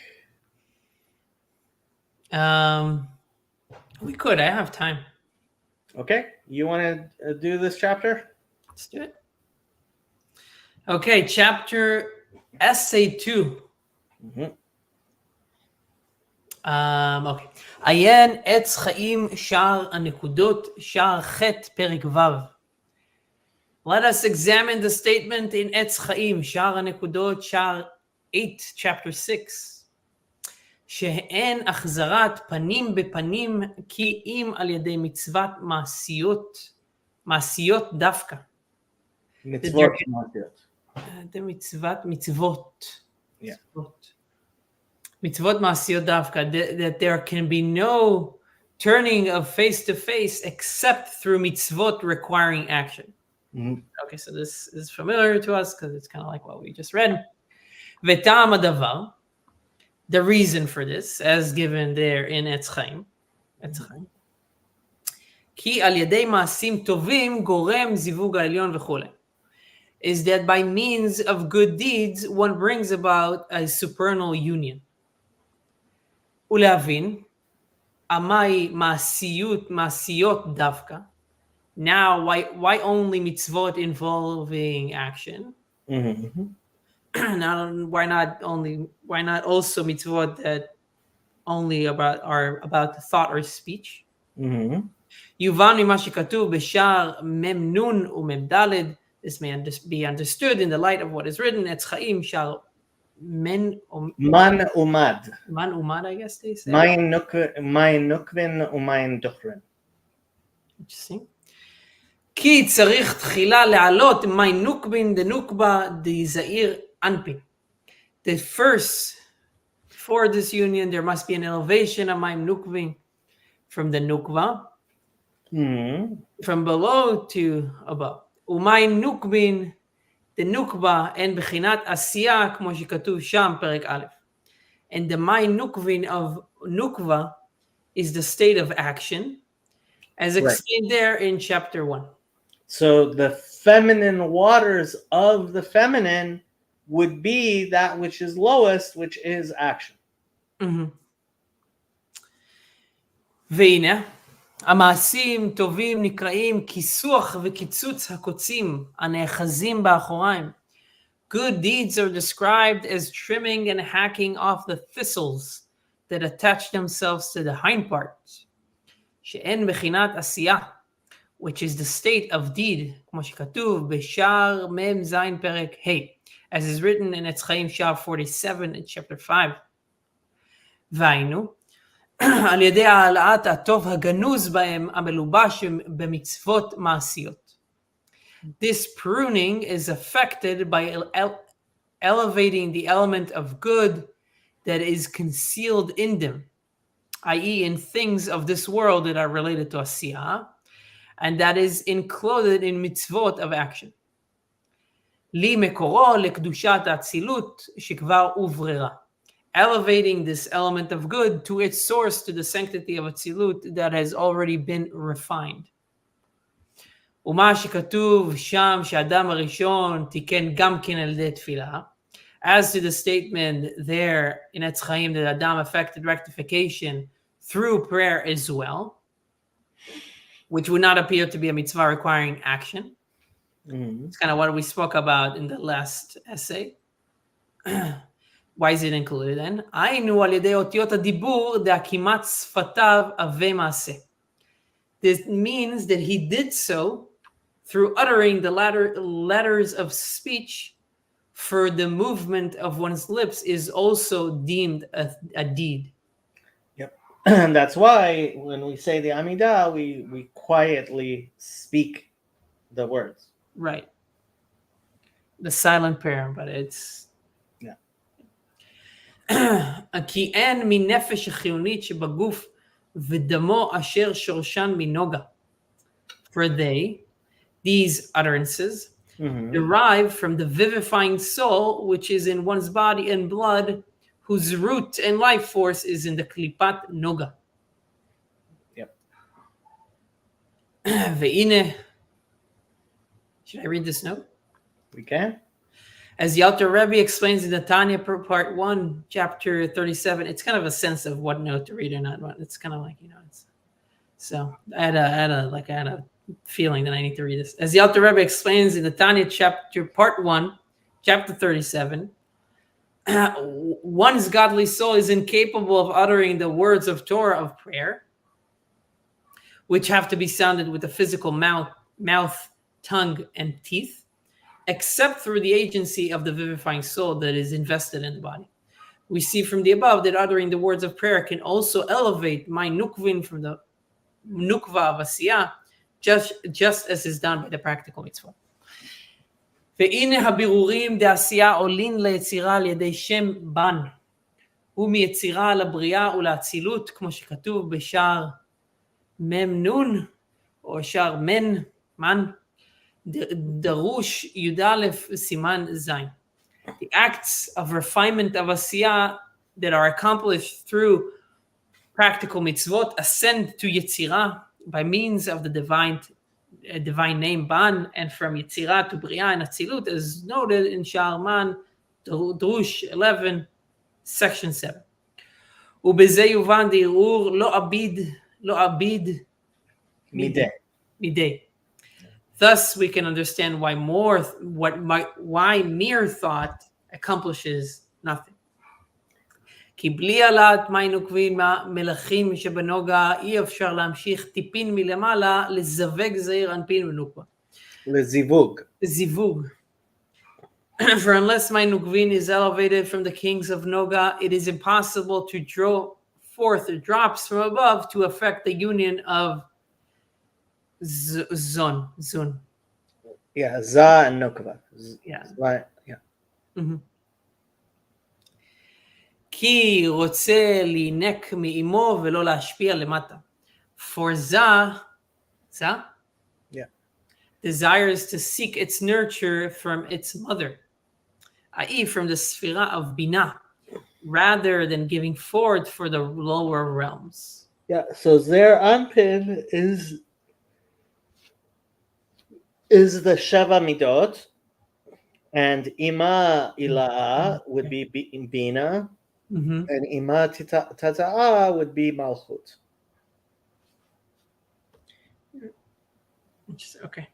um, we could. I have time. Okay, you want to do this chapter? Let's do it. Okay, chapter essay 2. Mm-hmm. Okay. עיין עץ חיים שער הנקודות, שער ח' פרק ו'. Let us examine the statement in עץ חיים, שער הנקודות, שער 8, chapter 6. שהן החזרת פנים בפנים כי אם על ידי מצוות מעשיות דווקא. Mitzvot, not yet. מצוות. Yeah. Mitzvot מעשיות דווקא, that there can be no turning of face to face except through mitzvot requiring action. Mm-hmm. Okay, so this is familiar to us because it's kind of like what we just read. וטעם הדבר, the reason for this, as given there in עץ חיים, כי על ידי מעשים טובים גורם זיווג העליון וכולי. Is that by means of good deeds, one brings about a supernal union. ולהבין, amai מעשיות דווקא. Now, why only mitzvot involving action? Mm-hmm. Why not also mitzvot that only are about thought or speech? Mm-hmm. יובן ממה שכתוב בשער מ"נ ומ"ד This may be understood in the light of what is written. Etz chaim shall men Man umad. man umad, I guess they say. Mayin nukvin umayin duchrin. Interesting. כי צריך תחילה להעלות מי נוקבין דנוקבה דזעיר אנפין. The first, for this union, there must be an elevation of my nukvin from the nukva, from below to above. ומי נוקבין דנוקבה אין בחינת עשייה, כמו שכתוב שם, פרק א'. And the my nukvin of nukva is the state of action, as explained there in chapter 1. So the feminine waters of the feminine would be that which is lowest, which is action. והנה, המעשים טובים נקראים כיסוח וקיצוץ הקוצים הנאחזים באחוריים. Good deeds are described as trimming and hacking off the thistles that attach themselves to the hind parts. שאין בחינת עשייה, which is the state of deed, כמו שכתוב בשער מ' ז' פרק ה', as is written in Etz chaim שער 47 in chapter 5. והיינו, על ידי העלאת הטוב הגנוז בהם המלובש במצוות מעשיות. This pruning is affected by elevating the element of good that is concealed in them, i.e. in things of this world that are related to asiyah, and that is included in mitzvot of action. לי מקורו לקדושת האצילות שכבר הובררה. Elevating this element of good to its source, to the sanctity of Atzilut that has already been refined. ומה שכתוב שם שהאדם הראשון תיקן גם כן על ידי תפילה, as to the statement there in Etz chaim that Adam affected rectification through prayer as well, which would not appear to be a mitzvah requiring action. It's kind of what we spoke about in the last essay. Why is it included then? היינו על ידי אותיות הדיבור דהקימת שפתיו עבי מעשה. This means that he did so through uttering the letters of speech, for the movement of one's lips is also deemed a deed. Yep. And that's why when we say the Amidah, we quietly speak the words. Right. The silent prayer, but it's... כי אין מנפש החיונית שבגוף ודמו אשר שורשן מנוגה. For these utterances derive from the vivifying soul which is in one's body and blood, whose root and life force is in the klipat noga. Yep. והנה, should I read this note? We can. As the Alter Rebbe explains in the Tanya part 1, chapter 37, it's kind of a sense of what note to read or not. It's kind of like, it's, so I had a feeling that I need to read this. As the Alter Rebbe explains in the Tanya part 1, chapter 37, one's godly soul is incapable of uttering the words of Torah of prayer, which have to be sounded with the physical mouth, tongue, and teeth, except through the agency of the vivifying soul that is invested in the body. We see from the above that uttering the words of prayer can also elevate my nukvin from the nukva of asiyah, just as is done by the practical mitzvah. והנה הבירורים דעשייה עולין ליצירה על ידי שם בן, ומיצירה לבריאה ולאצילות, כמו שכתוב בשער מ"נ, או שער מן, דרוש י"א סימן זין. The acts of refinement of asiyah that are accomplished through practical mitzvot ascend to Yetzirah by means of the divine name Ban, and from Yetzirah to Bria and Atzilut, as noted in Sha'arman, Drush 11, section 7. ובזה יובן דערעור לא אביד מידי. Thus, we can understand why mere thought accomplishes nothing. כי בלי העלאת מי נוקבים מלכים שבנוגה אי אפשר להמשיך טיפין מלמעלה לזווג זעיר אנפין ונוקבה. Lezivug. Zivug. For unless my Nukvin is elevated from the kings of Noga, it is impossible to draw forth drops from above to affect the union of Zun. Yeah, Za and Nokva. Yeah. Yeah. כי רוצה להינק מאמו ולא להשפיע למטה. For Za Yeah. desires to seek its nurture from its mother, i.e. from the Sphira of Binah, rather than giving forth for the lower realms. Yeah. So their Anpin is the Sheva Midot, and Ima Ila'a would be Bina, and Ima Tata'a would be Malchut. Okay.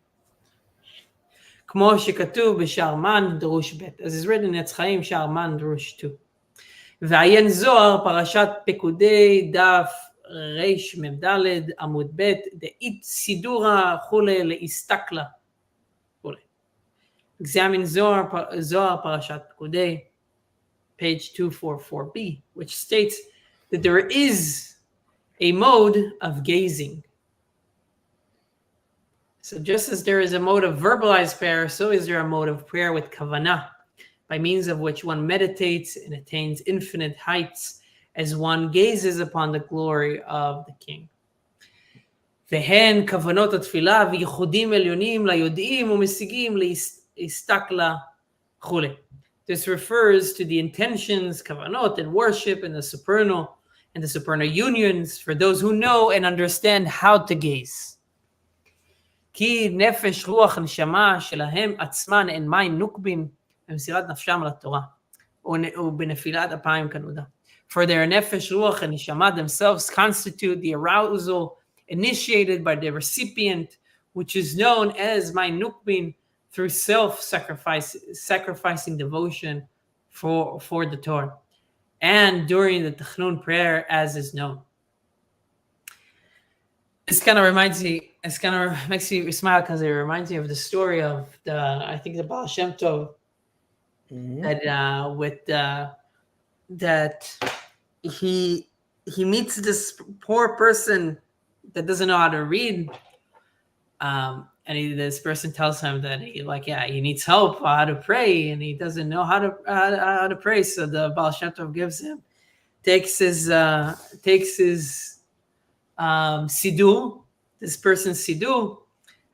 כמו שכתוב בשער מן דרוש ב', as is written in חיים שער מן דרוש 2. ועיין זוהר פרשת פקודי דף רמ"ד עמוד ב' דאית סידורה כולי להסתכלה. Examine Zohar Parashat Pekudei, page 244b, which states that there is a mode of gazing. So just as there is a mode of verbalized prayer, so is there a mode of prayer with kavanah, by means of which one meditates and attains infinite heights as one gazes upon the glory of the King. והן כוונות התפילה וייחודים עליונים ליודעים ומשיגים להסתכלה וכולי. This refers to the intentions, kavanot, and worship and the supernal unions for those who know and understand how to gaze. כי נפש רוח נשמה שלהם עצמן אין מים נוקבין במסירת נפשם לתורה ובנפילת אפיים כנודה. For their nefesh ruach and neshama themselves constitute the arousal initiated by the recipient, which is known as my nukbin, through sacrificing devotion for the Torah, and during the Tachnun prayer, as is known. This kind of makes me smile because it reminds me of the story of I think the Baal Shem Tov, that he meets this poor person that doesn't know how to read, and this person tells him that he needs help how to pray, and he doesn't know how to pray. So the Baal Shem Tov takes his siddur, this person's siddur,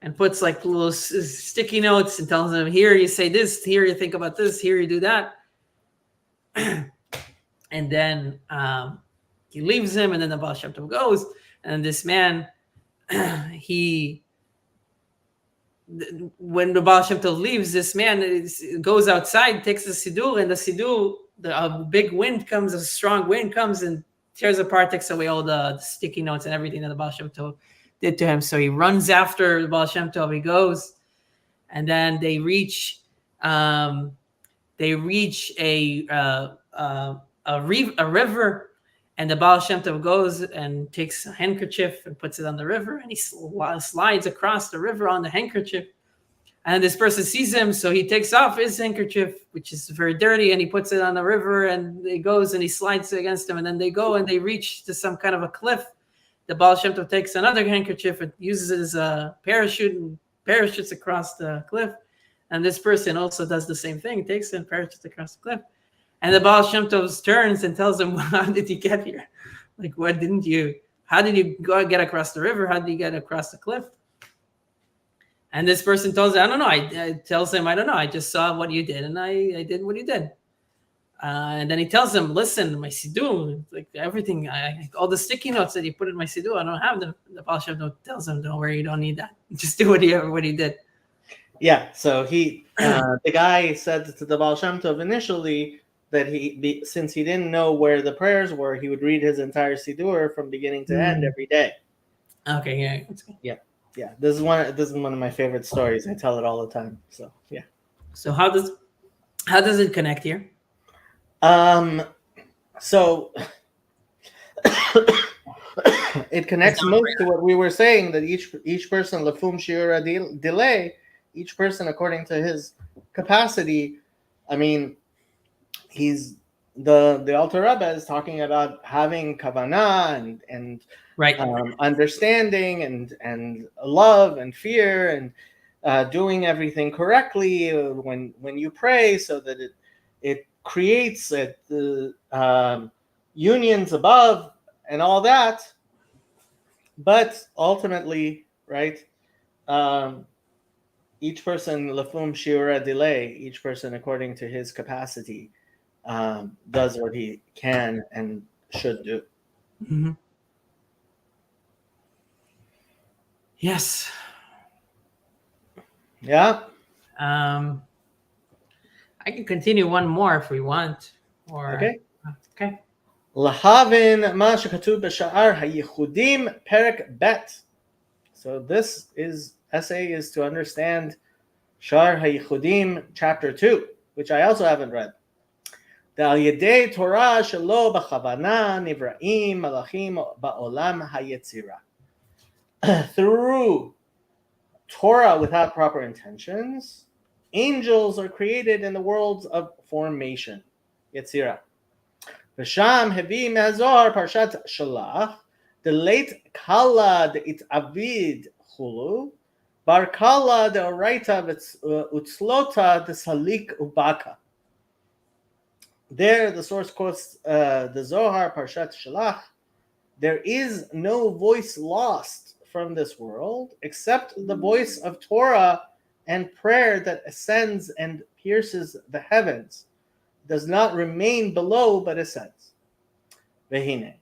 and puts like little sticky notes and tells him, here you say this, here you think about this, here you do that. And then he leaves him, and then the Baal Shem Tov goes, and this man, when the Baal Shem Tov leaves, this man goes outside, takes the siddur, and the siddur, a big wind comes, a strong wind comes and tears apart, takes away all the sticky notes and everything that the Baal Shem Tov did to him. So he runs after the Baal Shem Tov, he goes, and then they reach a river, and the Baal Shem Tov goes and takes a handkerchief and puts it on the river, and he slides across the river on the handkerchief. And this person sees him, so he takes off his handkerchief, which is very dirty, and he puts it on the river, and he goes and he slides against him, and then they go and they reach to some kind of a cliff. The Baal Shem Tov takes another handkerchief and uses it as a parachute and parachutes across the cliff. And this person also does the same thing, takes it and parachutes across the cliff. And the Baal Shem Tov turns and tells him, well, how did you get here? Like, how did you get across the river? How did you get across the cliff? And this person tells him, I don't know. I don't know. I just saw what you did, and I did what you did. And then he tells him, listen, my siddur, like everything, all the sticky notes that you put in my siddur, I don't have them. The Baal Shem Tov tells him, don't worry, you don't need that. Just do what he did. Yeah, so the guy said to the Baal Shem Tov initially that since he didn't know where the prayers were, he would read his entire siddur from beginning to end every day. Okay, yeah. Yeah. This is one of my favorite stories. I tell it all the time. So yeah. So how does it connect here? So it connects most to what we were saying, that each person lafum shiura delay each person according to his capacity. I mean, he's the Alter Rebbe is talking about having kavanah and Right. understanding and love and fear and doing everything correctly when you pray, so that it creates the unions above and all that. But ultimately, right, um, each person lefum shiura delay, each person according to his capacity does what he can and should do. Mm-hmm. Yes. Yeah. Um, I can continue one more if we want. Or Okay. okay. Lahavin ma shekatuv b'sha'ar hayichudim perek bet. So this essay is to understand Shar Hayichudim chapter 2, which I also haven't read. Dal yedei Torah shelo b'chavana nivraim malachim ba'olam hayetzira. Through Torah without proper intentions, angels are created in the worlds of formation. Yetzira. V'sham hevi me'azor parshat shalach, the late kala de it avid chulu, bar kala de oraita utzlota de salik ubaka. There, the source quotes the Zohar Parshat Shalach. There is no voice lost from this world except the voice of Torah and prayer that ascends and pierces the heavens, does not remain below but ascends. Vehine.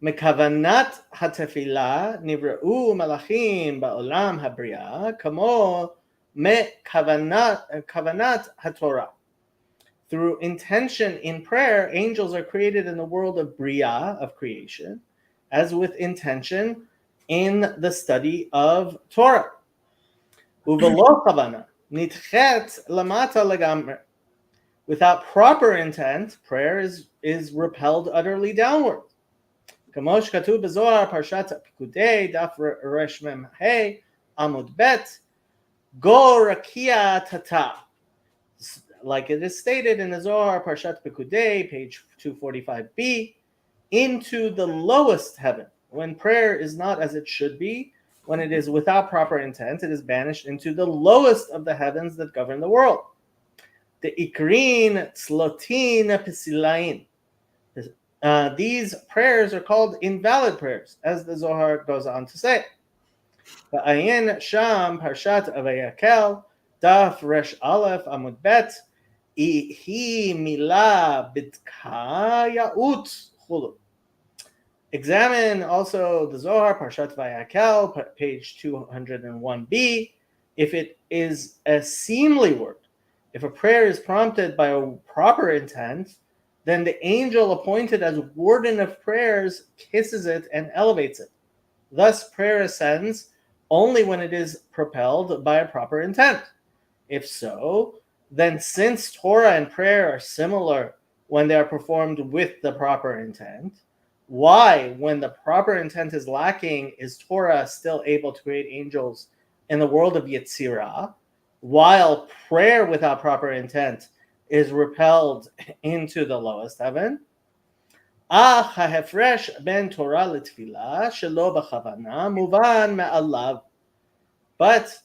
Mekavanat hatefila nivra'u malachim ba'olam habriya kamo kavanat haTorah. Through intention in prayer, angels are created in the world of Bria, of creation, as with intention in the study of Torah. Uvelo kavana nitchet lamata legamre. Without proper intent, prayer is repelled utterly downward. Kamosh katuv bezohar parshat pikudei daf resh mem hey amud bet go rakia tata. Like it is stated in the Zohar Parshat Pikudei, page 245b, into the lowest heaven. When prayer is not as it should be, when it is without proper intent, it is banished into the lowest of the heavens that govern the world. The Ikrin Tzlotin Pisilain. These prayers are called invalid prayers, as the Zohar goes on to say. Va'ayin Sham Parshat Avayakel, Daf Resh Aleph Amud Bet, Hi Mila Bitka Yaut Chulu. Examine also the Zohar, Parshat Vayakel, page 201b, if it is a seemly word. If a prayer is prompted by a proper intent, then the angel appointed as warden of prayers kisses it and elevates it. Thus, prayer ascends only when it is propelled by a proper intent. If so, then since Torah and prayer are similar when they are performed with the proper intent, why, when the proper intent is lacking, is Torah still able to create angels in the world of Yetzirah, while prayer without proper intent is repelled into the lowest heaven? Ah, ha'hefresh ben Torah l'tfilah shelo b'chavana muvan me'alav. But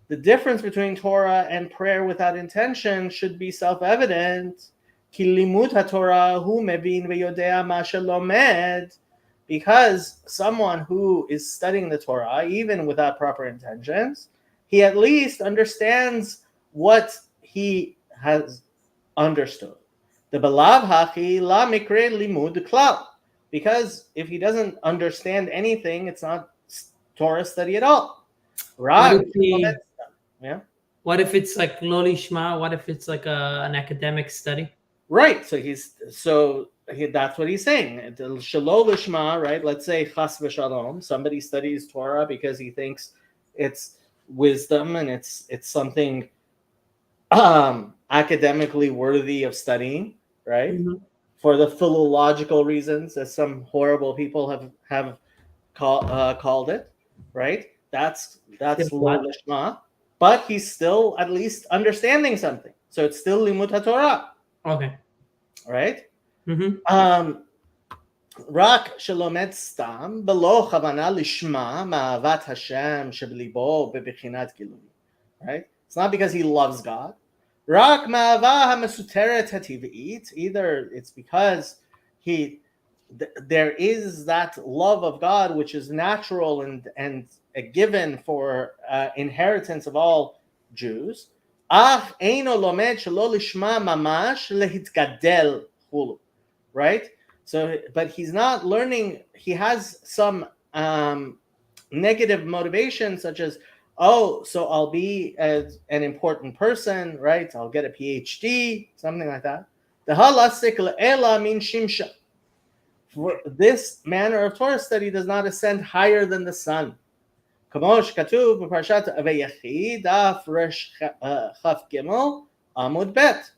the difference between Torah and prayer without intention should be self-evident. Ki limud haTorah hu mevin veyodea ma shelomed. Because someone who is studying the Torah, even without proper intentions, he at least understands what he has understood. The belav hachi la mikre limud klal. Because if he doesn't understand anything, it's not Torah study at all. What Right. if he, Yeah. what if it's like loli shma? What if it's like an academic study? Right. That's what he's saying. Shalol lishma, right? Let's say chas v'shalom. Somebody studies Torah because he thinks it's wisdom and it's something academically worthy of studying, right? Mm-hmm. For the philological reasons, as some horrible people have called it, right? That's lo lishma. but he's still at least understanding something. So it's still limut haTorah, Okay. right? Mm-hmm. רק שלומד סתם, בלא כוונה לשמה מאהבת השם שבליבו בבחינת גילוי. Right? It's not because he loves God. רק מאהבה המסותרת הטבעית, either it's because there is that love of God which is natural and a given for inheritance of all Jews, אך אינו לומד שלא לשמה ממש להתגדל חולו. Right? So, but he's not learning. He has some negative motivation, such as, oh, so I'll be an important person, right? I'll get a PhD, something like that. The halasik le'ela min shimsha. This manner of Torah study does not ascend higher than the sun. Kamosh katuv b'parshat Vayechi daf resh chaf gimel amud bet.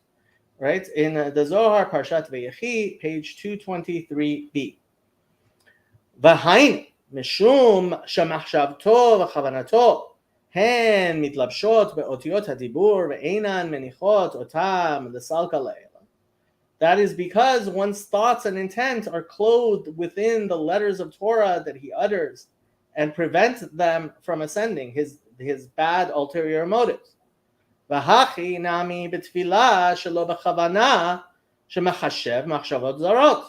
Right, in the Zohar Parshat Vayechi, page 223b. V'hain mishum shemachshavto v'chavanato hen mitlabshot be'otiyot hadibur ve'enan menichot otam l'salka le'ela. That is because one's thoughts and intent are clothed within the letters of Torah that he utters and prevent them from ascending, his bad ulterior motives. והכי נמי בתפילה שלא בכוונה שמחשב מחשבות זרות.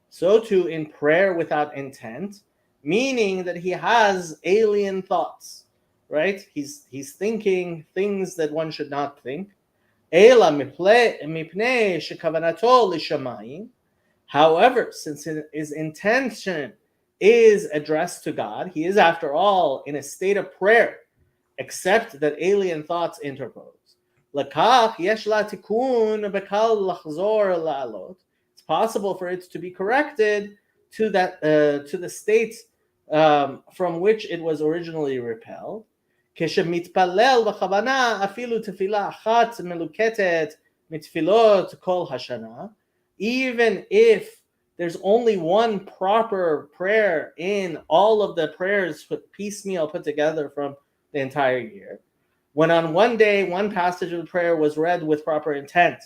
So too in prayer without intent, meaning that he has alien thoughts, right? He's thinking things that one should not think. אלא מפני שכוונתו לשמיים. However, since his intention is addressed to God, he is after all in a state of prayer, except that alien thoughts interpose. Lakach yesh la tikun bekal lachzor la'alot. It's possible for it to be corrected to the state from which it was originally repelled. כשמתפלל בכוונה אפילו תפילה אחת מלוקטת מתפילות כל השנה, even if there's only one proper prayer in all of the prayers piecemeal put together from the entire year. When on one day, one passage of the prayer was read with proper intent,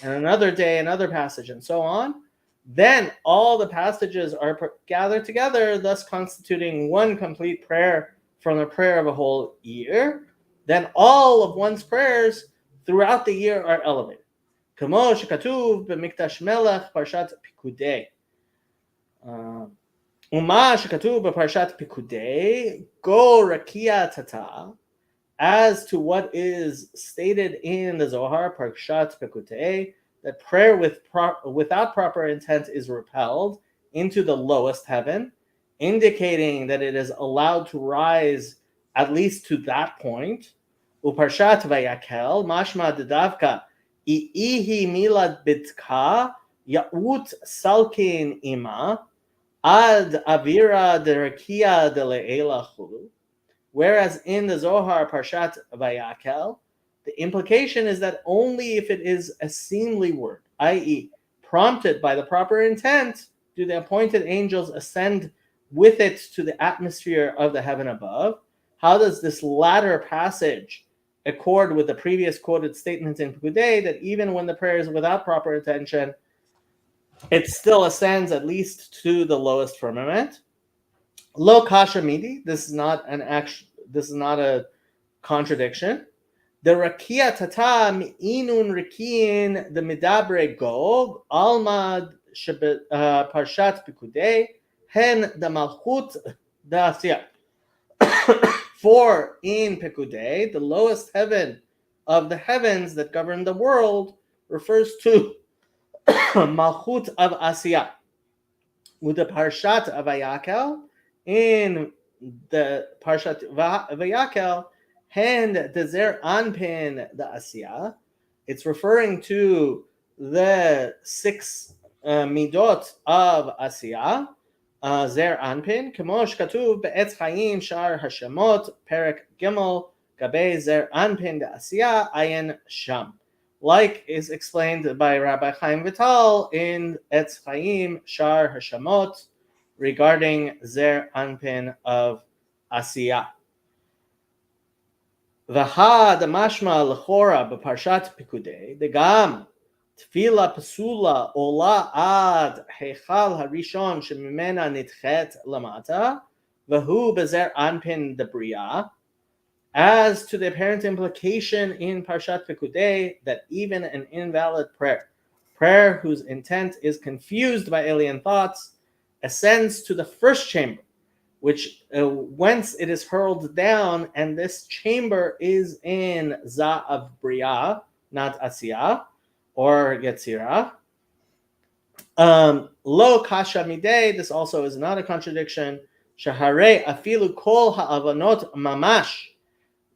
and another day, another passage, and so on, then all the passages are gathered together, thus constituting one complete prayer from the prayer of a whole year. Then all of one's prayers throughout the year are elevated. כמו שכתוב במקדש מלך פרשת פיקודי. ומה שכתוב בפרשת פיקודי, גו רקיע תתה, as to what is stated in the Zohar, Parshat Pekutei, that prayer without proper intent is repelled into the lowest heaven, indicating that it is allowed to rise at least to that point. Uparshat Vayakel, mashma dedavka, ihi milad bitka, yaut salkin ima, ad avira derakia de le'ela chulu. Whereas in the Zohar Parshat Vayakel, the implication is that only if it is a seemly word, i.e., prompted by the proper intent, do the appointed angels ascend with it to the atmosphere of the heaven above. How does this latter passage accord with the previous quoted statements in Pekudei that even when the prayer is without proper intention, it still ascends at least to the lowest firmament? Lo kasha midi. This is not a contradiction. The rakia tata mi'inun rikin the midabre gog almad parshat pikudei hen the malchut da'asiyah. For in Pekudei, the lowest heaven of the heavens that govern the world refers to malchut of asiyah. With the parshat of Vayakel, in the Parshat Vayakel, hand dezer anpin the Asiyah, it's referring to the 6 midot of Asiyah, zer anpin, k'mosh katuv be'etz chayim shar hashemot, perek gimel, gabe zer anpin the Asiyah, ayin sham. Like is explained by Rabbi Chaim Vital in Etz Chaim Shar Hashamot regarding Zer Anpin of Asiyah. V'ha damashma l'chora b'parshat Pikudei, degam tefila pesula ola ad heichal harishon shemimena nitchet lamata, v'hu bezer anpin debriya. As to the apparent implication in Parshat Pikudei that even an invalid prayer whose intent is confused by alien thoughts, ascends to the first chamber, which whence it is hurled down, and this chamber is in Za of Bria, not Asiyah or Yetzirah. Lo kasha midei, this also is not a contradiction. Shahare afilu kol ha'avanot mamash,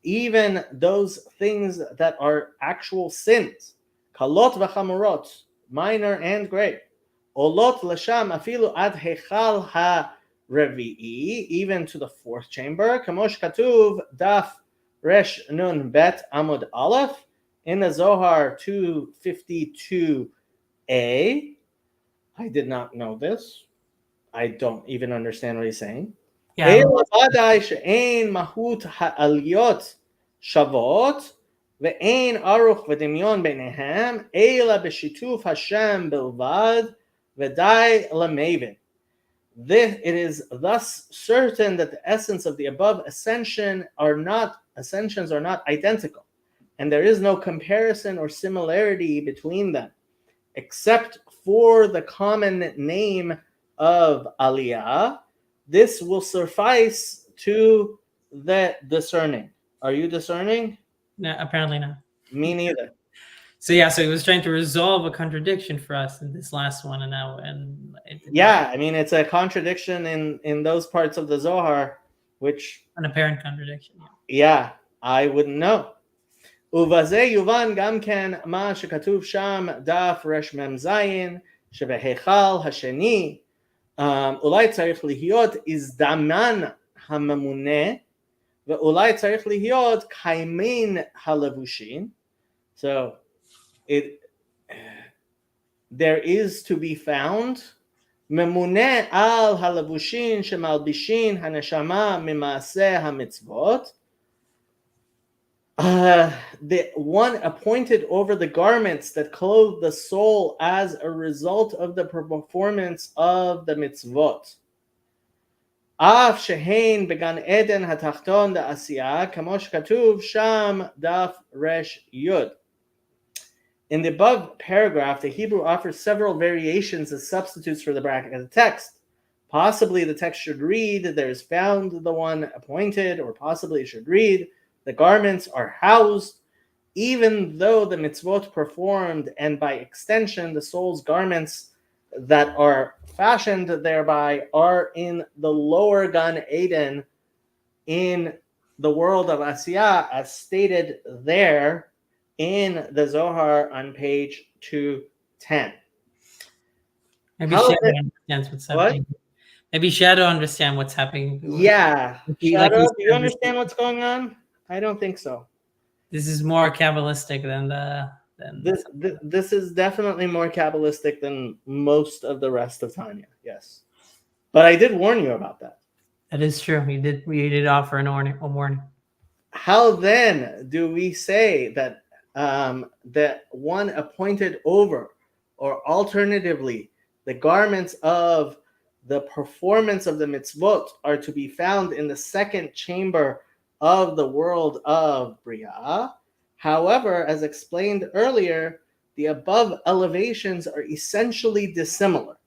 even those things that are actual sins, kalot v'chamorot, minor and great, olot l'sham afilu ad heichal ha-revi'i, even to the fourth chamber, kamosh katuv daf resh nun bet amud aleph, in the Zohar 252a. I did not know this. I don't even understand what he's saying. Yeah, ודאי שאין מהות העליות שוות ואין ארוך ודמיון ביניהם אלא בשיתוף השם בלבד ודי למבין. It is thus certain that the essence of the above ascensions are not identical, and there is no comparison or similarity between them, except for the common name of Aliyah. This will suffice to the discerning. Are you discerning? no, apparently not. Me neither. So yeah, so he was trying to resolve a contradiction for us in this last one, and now Yeah, I mean it's a contradiction in those parts of the Zohar, which an apparent contradiction. Yeah, I wouldn't know. ובזה יובן גם כן מה שכתוב שם דף רמ"ז שבהיכל השני אולי צריך להיות הזדמן הממונה ואולי צריך להיות קיימין הלבושים. So there is to be found ממונה על הלבושים שמלבישים הנשמה ממעשה המצוות, the one appointed over the garments that clothe the soul as a result of the performance of the mitzvot. Af shehein began eden hatachton da asiyah kamosh katuv sham daf resh yud. In the above paragraph, the Hebrew offers several variations as substitutes for the bracket of the text. Possibly the text should read, there is found the one appointed, or possibly it should read, the garments are housed, even though the mitzvot performed, and by extension, the soul's garments that are fashioned thereby are in the lower Gan Eden, in the world of Asiyah, as stated there in the Zohar on page 210. Maybe Shadow understands what's happening. Maybe Shadow understands what's happening. Yeah. Shadow, do you understand what's going on? I don't think so. This is more Kabbalistic than this is definitely more Kabbalistic than most of the rest of Tanya. Yes. But I did warn you about that. That is true. We did offer a warning. How then do we say that that one appointed over, or alternatively, the garments of the performance of the mitzvot are to be found in the second chamber of the world of Bria? However, as explained earlier, the above elevations are essentially dissimilar.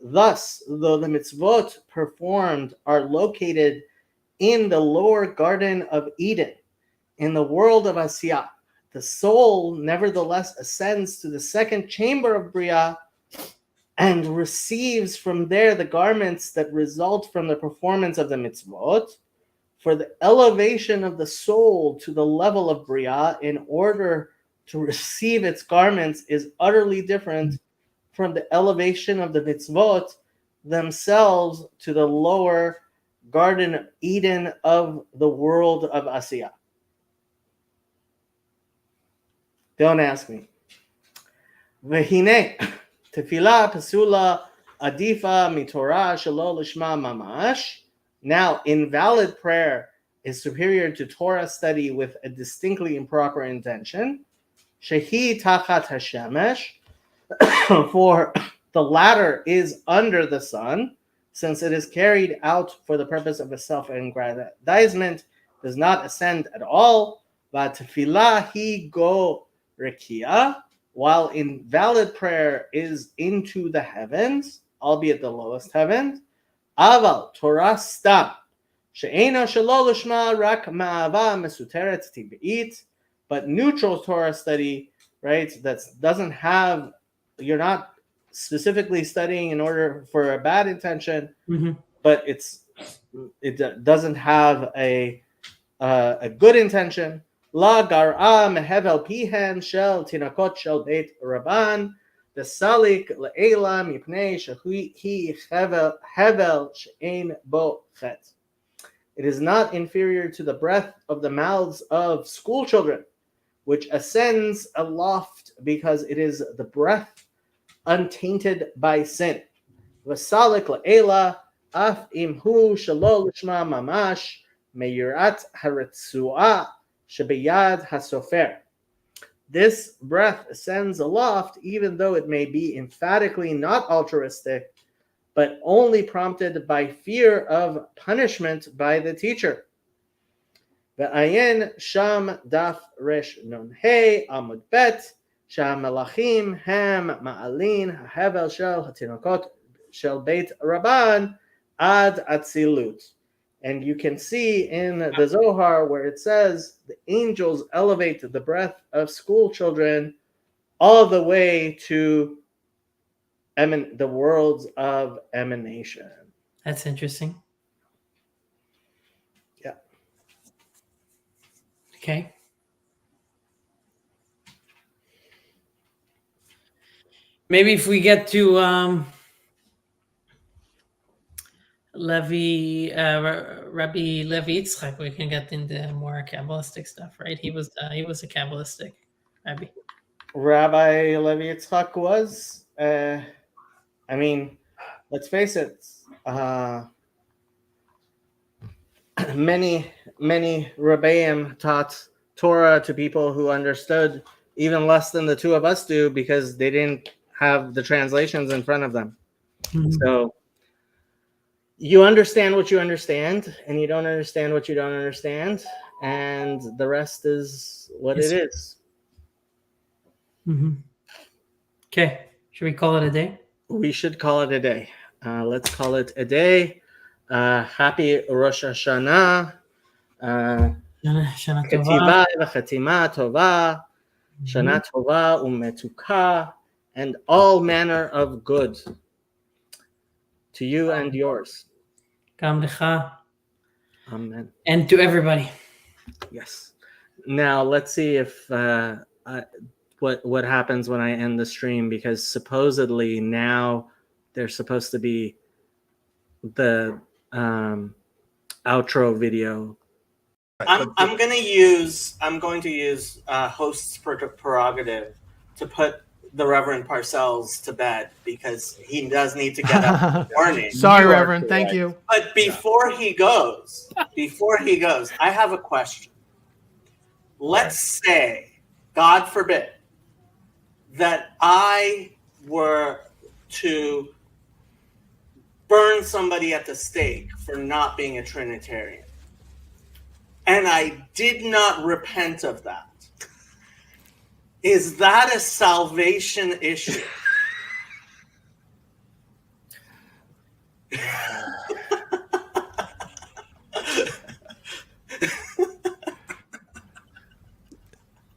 Thus, though the mitzvot performed are located in the lower Garden of Eden, in the world of Asiyah, the soul nevertheless ascends to the second chamber of Bria and receives from there the garments that result from the performance of the mitzvot. For the elevation of the soul to the level of Bria in order to receive its garments is utterly different from the elevation of the mitzvot themselves to the lower Garden of Eden of the world of Asiyah. Don't ask me. V'hine tefillah pesula adifa mitorah shelo lishma mamash. Now, invalid prayer is superior to Torah study with a distinctly improper intention. Shehi tachat hashemesh, for the latter is under the sun, since it is carried out for the purpose of a self-aggrandizement, does not ascend at all. Vatfilah hi go rekia, while invalid prayer is into the heavens, albeit the lowest heavens. Aval Torah stam, she'ena shelo lishma rak ma'ava mesuteret tib'it, but neutral Torah study, right? That doesn't have, you're not specifically studying in order for a bad intention, but it doesn't have a good intention. La gar'a mehevel pihen shel tinakot shel beit rabban desalik le'ela mipnei shehi hevel she'ein bo chet. It is not inferior to the breath of the mouths of school children, which ascends aloft because it is the breath untainted by sin. Vasalik le'ela af imhu shelo lishma mamash meyirat haritzua shebeyad hasofer. This breath ascends aloft even though it may be emphatically not altruistic, but only prompted by fear of punishment by the teacher. Ve'ayin sham daf resh nun hey amud bet שהמלאכים הם מעלין ההבל של התינוקות של בית רבן ad atzilut. And you can see in the Zohar where it says the angels elevate the breath of school children all the way to the worlds of emanation. That's interesting. Yeah. Okay. Maybe if we get to Rabbi Levi Yitzchak, we can get into more Kabbalistic stuff, right? He was a Kabbalistic Rabbi. Rabbi Levi Yitzchak was, I mean, let's face it, many Rebbeim taught Torah to people who understood even less than the two of us do because they didn't have the translations in front of them. So you understand what you understand, and you don't understand what you don't understand, and the rest is what it is. Okay. Should we call it a day? We should call it a day. Let's call it a day. Happy Rosh Hashanah. Shana Ketiva v'chatima tova. Shana tova umetuka. And all manner of good to you and yours. Gam lecha. Amen. And to everybody. Yes. Now let's see if what happens when I end the stream, because supposedly now there's supposed to be the outro video. I'm going to use host's prerogative to put the Reverend Parcells to bed because he does need to get up in the morning. Sorry, Reverend. Thank you. But before he goes, I have a question. Let's say, God forbid, that I were to burn somebody at the stake for not being a Trinitarian, and I did not repent of that. Is that a salvation issue?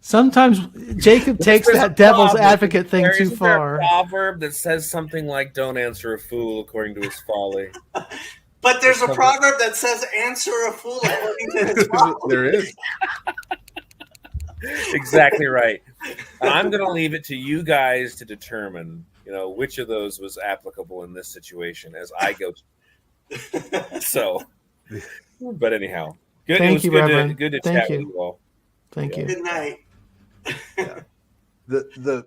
Sometimes Jacob takes that devil's advocate thing too far. There a proverb that says something like, don't answer a fool according to his folly. But there's a proverb that says, answer a fool according to his folly. There is. Exactly right. I'm going to leave it to you guys to determine, which of those was applicable in this situation as I go. So, but anyhow, good. Thank you, Reverend. Good to Thank chat you. with you all. Thank you. Good night. The